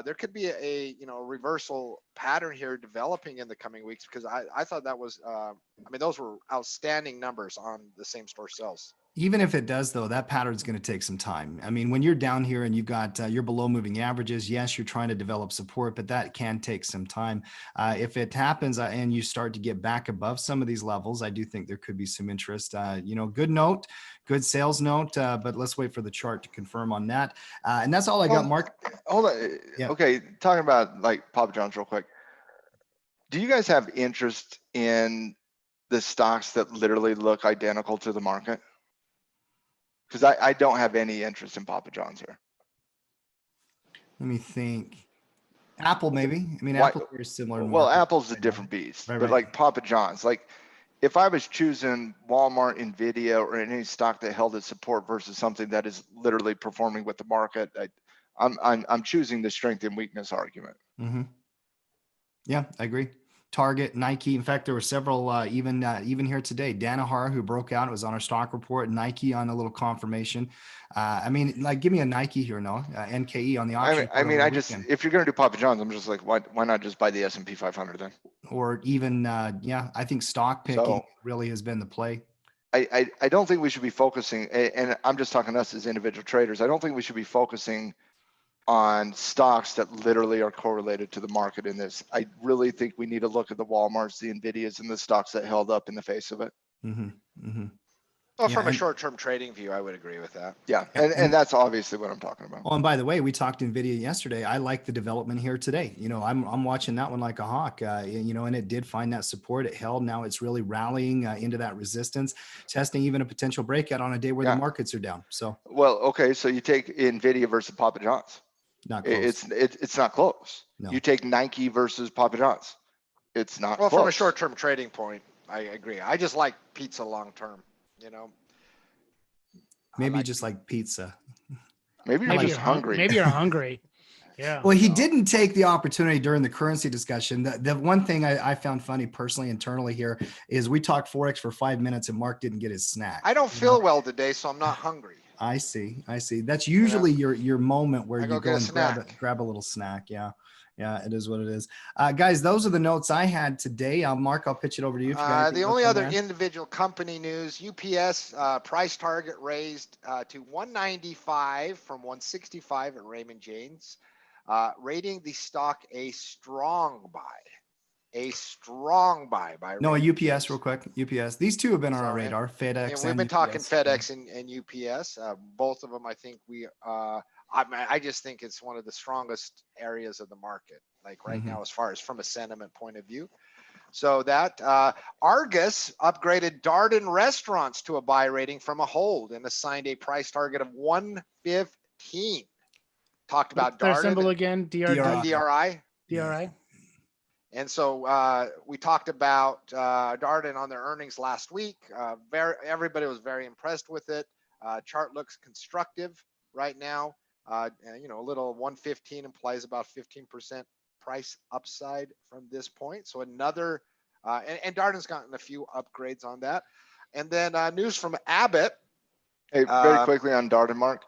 There could be a reversal pattern here developing in the coming weeks, because I thought that was I mean, those were outstanding numbers on the same store sales. Even if it does, though, that pattern is going to take some time. I mean, when you're down here and you've got you're below moving averages, yes, you're trying to develop support, but that can take some time. If it happens and you start to get back above some of these levels, I do think there could be some interest. You know, good note, good sales note, but let's wait for the chart to confirm on that. And that's all I got, Mark. Hold on. Yeah. Okay, talking about like Papa John's real quick. Do you guys have interest in the stocks that literally look identical to the market? Because I don't have any interest in Papa John's here. Let me think. Apple, maybe. I mean, Why- Apple's very similar. in Well, market. Apple's a different beast, Right, but right. like Papa John's, like if I was choosing Walmart, Nvidia, or any stock that held its support versus something that is literally performing with the market, I'm choosing the strength and weakness argument. Yeah, I agree. Target, Nike. In fact, there were several, even here today, Danaher, who broke out. It was on our stock report. Nike on a little confirmation. I mean, like, give me a Nike here, no? NKE on the option. I just, if you're going to do Papa John's, I'm just like, why not just buy the S&P 500 then? Or even, I think stock picking really has been the play. I don't think we should be focusing, and I'm just talking to us as individual traders. I don't think we should be focusing on stocks that literally are correlated to the market in this. I really think we need to look at the Walmarts, the Nvidias, and the stocks that held up in the face of it. Well, from a short-term trading view, I would agree with that. Yeah, and that's obviously what I'm talking about. Oh, and by the way, we talked Nvidia yesterday. I like the development here today. I'm watching that one like a hawk. And it did find that support. It held. Now it's really rallying into that resistance, testing even a potential breakout on a day where the markets are down. So, well, okay, so you take Nvidia versus Papa John's. Not close. It's not close. No. You take Nike versus Papa John's. It's not well close. From a short-term trading point, I agree. I just like pizza long-term. Maybe just like pizza. Maybe you're just hungry. Maybe you're hungry. Yeah. Well, he didn't take the opportunity during the currency discussion. The one thing I found funny personally internally here is we talked Forex for 5 minutes and Mark didn't get his snack. I don't feel well today, so I'm not hungry. I see. That's usually your moment where you go and grab a little snack. Yeah, it is what it is. Guys, those are the notes I had today. Mark, I'll pitch it over to you. If you got the only other individual company news, UPS price target raised to 195 from 165 at Raymond James, rating the stock a strong buy. A strong buy by no, Raymond UPS James. Real quick. UPS. These two have been on our radar. FedEx. And we've been talking FedEx and UPS. Both of them, I think I just think it's one of the strongest areas of the market, like right now, as far as from a sentiment point of view. So that Argus upgraded Darden Restaurants to a buy rating from a hold and assigned a price target of 115. Talked about Their Darden. symbol again, DRI. DRI. And so we talked about Darden on their earnings last week. Everybody was very impressed with it. Chart looks constructive right now. A little 115 implies about 15% price upside from this point. So another, and Darden's gotten a few upgrades on that. And then news from Abbott. Hey, very quickly on Darden, Mark.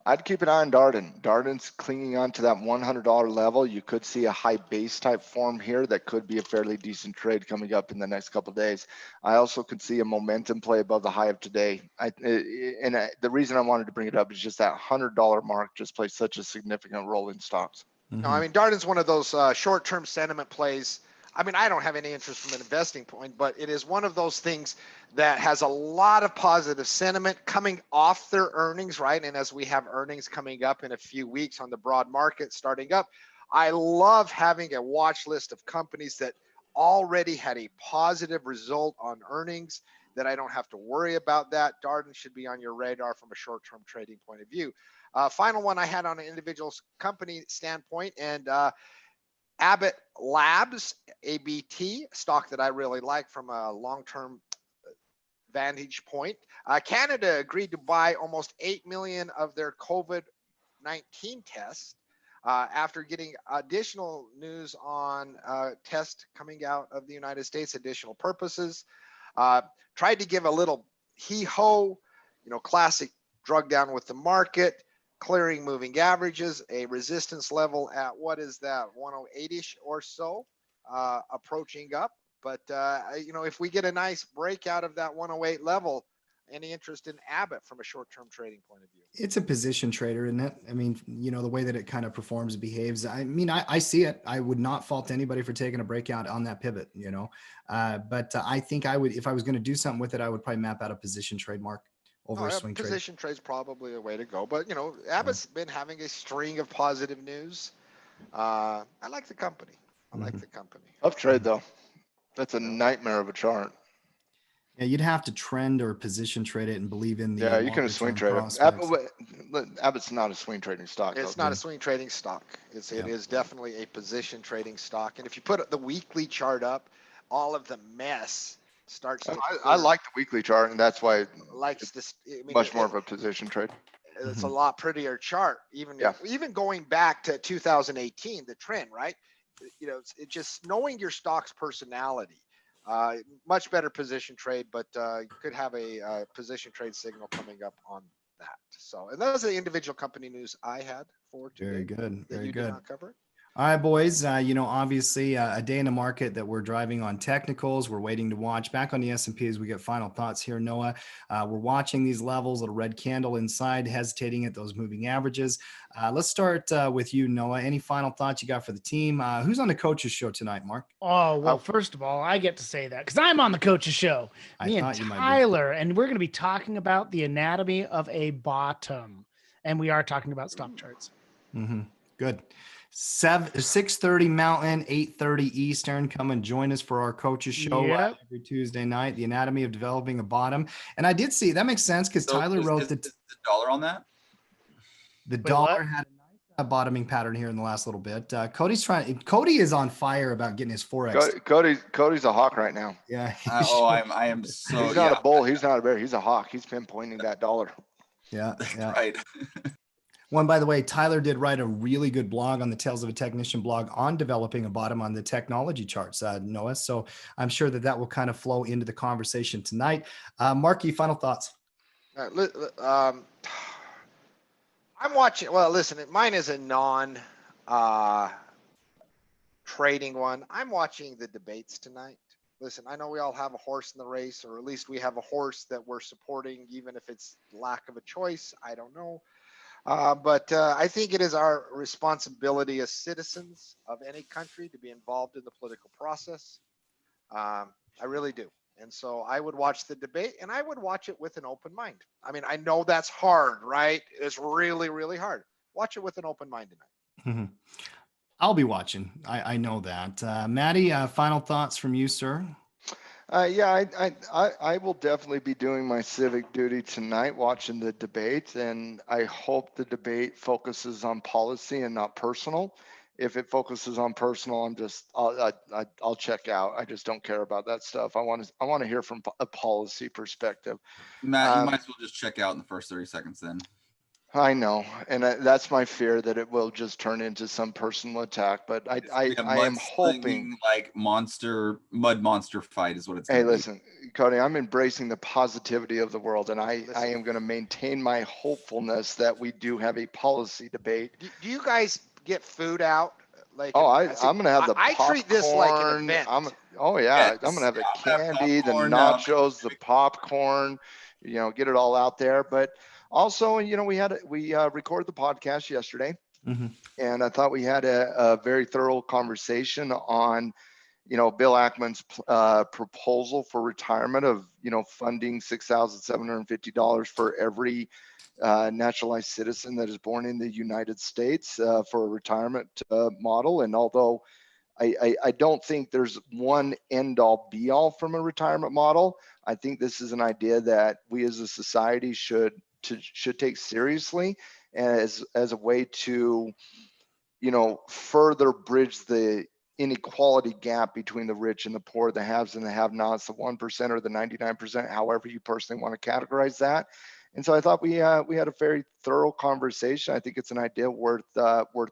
I'd keep an eye on Darden. Darden's clinging on to that $100 level. You could see a high base type form here that could be a fairly decent trade coming up in the next couple of days. I also could see a momentum play above the high of today. The reason I wanted to bring it up is just that $100 mark just plays such a significant role in stocks. No, I mean, Darden's one of those short-term sentiment plays. I mean, I don't have any interest from an investing point, but it is one of those things that has a lot of positive sentiment coming off their earnings, right? And as we have earnings coming up in a few weeks on the broad market starting up, I love having a watch list of companies that already had a positive result on earnings that I don't have to worry about that. Darden should be on your radar from a short-term trading point of view. Final one I had on an individual company standpoint, and Abbott Labs, ABT, stock that I really like from a long-term vantage point. Canada agreed to buy almost 8 million of their COVID-19 tests after getting additional news on tests coming out of the United States, additional purposes. Tried to give a little hee-ho, classic drug down with the market, clearing moving averages, a resistance level at what is that, 108-ish or so, approaching up. But, if we get a nice breakout of that 108 level, any interest in Abbott from a short-term trading point of view? It's a position trader, isn't it? I mean, the way that it kind of performs, behaves. I mean, I see it. I would not fault anybody for taking a breakout on that pivot, but I think I would, if I was going to do something with it, I would probably map out a position trade, Mark. Over a swing trade. Position trade's probably a way to go, but Abbott's been having a string of positive news. I like the company. Tough trade though. That's a nightmare of a chart. Yeah, you'd have to trend or position trade it and believe in the. Yeah, you can swing trade it. Abbott's not a swing trading stock. It's not a swing trading stock. It is definitely a position trading stock. And if you put the weekly chart up, all of the mess starts to I like the weekly chart, and that's why likes this. Much more of a position trade. It's a lot prettier chart. Even going back to 2018, the trend, right? It's just knowing your stock's personality. Much better position trade, but you could have a position trade signal coming up on that. So, and that was the individual company news I had for today. Very good. That Very you good. did not cover. All right, boys. Obviously a day in the market that we're driving on technicals. We're waiting to watch. Back on the S&P as we get final thoughts here, Noah. We're watching these levels, little red candle inside, hesitating at those moving averages. Let's start with you, Noah. Any final thoughts you got for the team? Who's on the coaches show tonight, Mark? Oh, well, first of all, I get to say that because I'm on the coach's show. Me and Tyler, and we're going to be talking about the anatomy of a bottom. And we are talking about stock charts. Mm-hmm. Good. 6:30 Mountain, 8:30 Eastern. Come and join us for our coaches show every Tuesday night. The anatomy of developing a bottom. And I did see that makes sense because Tyler wrote the dollar on that. The dollar had a nice bottoming pattern here in the last little bit. Cody is on fire about getting his Forex. Cody's a hawk right now. Yeah. I am so. He's not a bull. He's not a bear. He's a hawk. He's pinpointing that dollar. Yeah. Right. One, by the way, Tyler did write a really good blog on the Tales of a Technician blog on developing a bottom on the technology charts, Noah. So I'm sure that will kind of flow into the conversation tonight. Marky, final thoughts. I'm watching. Well, listen, mine is a trading one. I'm watching the debates tonight. Listen, I know we all have a horse in the race, or at least we have a horse that we're supporting, even if it's lack of a choice. I don't know. But I think it is our responsibility as citizens of any country to be involved in the political process. I really do. And so I would watch the debate, and I would watch it with an open mind. I mean, I know that's hard, right? It's really, really hard. Watch it with an open mind tonight. Mm-hmm. I'll be watching. I know that. Maddie, final thoughts from you, sir? I will definitely be doing my civic duty tonight, watching the debate, and I hope the debate focuses on policy and not personal. If it focuses on personal, I'll check out. I just don't care about that stuff. I want to hear from a policy perspective. Matt, you might as well just check out in the first 30 seconds then. I know, and that's my fear, that it will just turn into some personal attack. But I am hoping, like mud monster fight is what it's. Hey, listen, Cody, I'm embracing the positivity of the world, and I am going to maintain my hopefulness that we do have a policy debate. Do you guys get food out? Like, I'm going to have the popcorn. I treat this like an event. I'm going to have the candy, the nachos, the popcorn. Get it all out there, but. Also, we recorded the podcast yesterday, and I thought we had a very thorough conversation on, Bill Ackman's proposal for retirement of, funding $6,750 for every naturalized citizen that is born in the United States for a retirement model. And although I don't think there's one end all be all from a retirement model, I think this is an idea that we as a society should take seriously as a way to, further bridge the inequality gap between the rich and the poor, the haves and the have-nots, the 1% or the 99%, however you personally want to categorize that. And so I thought we had a very thorough conversation. I think it's an idea worth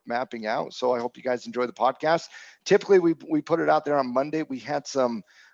mapping out. So I hope you guys enjoy the podcast. Typically we put it out there on Monday. We had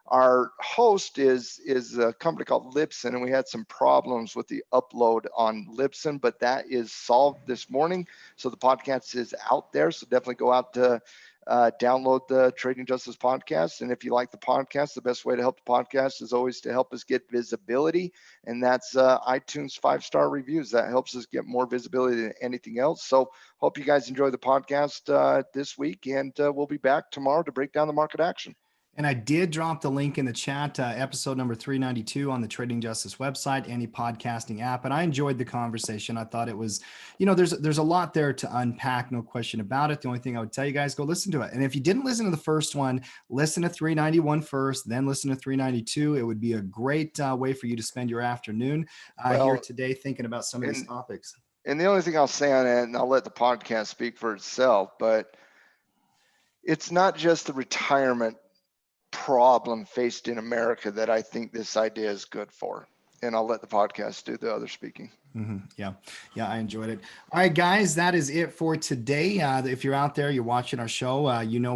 our host is a company called Libsyn, and we had some problems with the upload on Libsyn, but that is solved this morning. So the podcast is out there. So definitely go out to download the Trading Justice podcast. And if you like the podcast, the best way to help the podcast is always to help us get visibility. And that's iTunes 5-star reviews. That helps us get more visibility than anything else. So hope you guys enjoy the podcast this week, and we'll be back tomorrow to break down the market action. And I did drop the link in the chat, episode number 392 on the Trading Justice website, any podcasting app. And I enjoyed the conversation. I thought it was, there's a lot there to unpack, no question about it. The only thing I would tell you guys, go listen to it. And if you didn't listen to the first one, listen to 391 first, then listen to 392. It would be a great way for you to spend your afternoon here today thinking about some of these topics. And the only thing I'll say on it, and I'll let the podcast speak for itself, but it's not just the retirement problem faced in America that I think this idea is good for. and I'll let the podcast do the other speaking. Yeah. I enjoyed it. All right, guys, that is it for today. If you're out there, you're watching our show,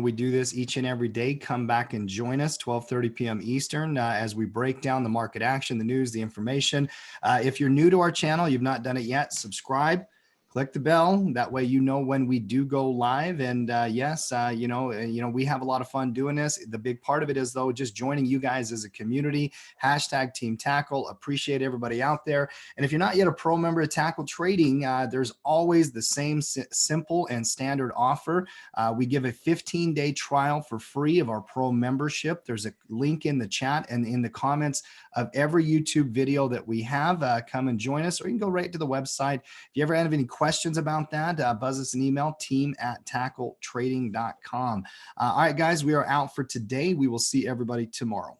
we do this each and every day. Come back and join us 12:30 p.m. Eastern as we break down the market action, the news, the information. If you're new to our channel, you've not done it yet, subscribe. Click the bell. That way, when we do go live. And we have a lot of fun doing this. The big part of it is, though, just joining you guys as a community. # Team Tackle. Appreciate everybody out there. And if you're not yet a pro member of Tackle Trading, there's always the same simple and standard offer. We give a 15-day trial for free of our pro membership. There's a link in the chat and in the comments of every YouTube video that we have. Come and join us, or you can go right to the website. If you ever have any questions about that, buzz us an email, team@tackletrading.com. All right, guys, we are out for today. We will see everybody tomorrow.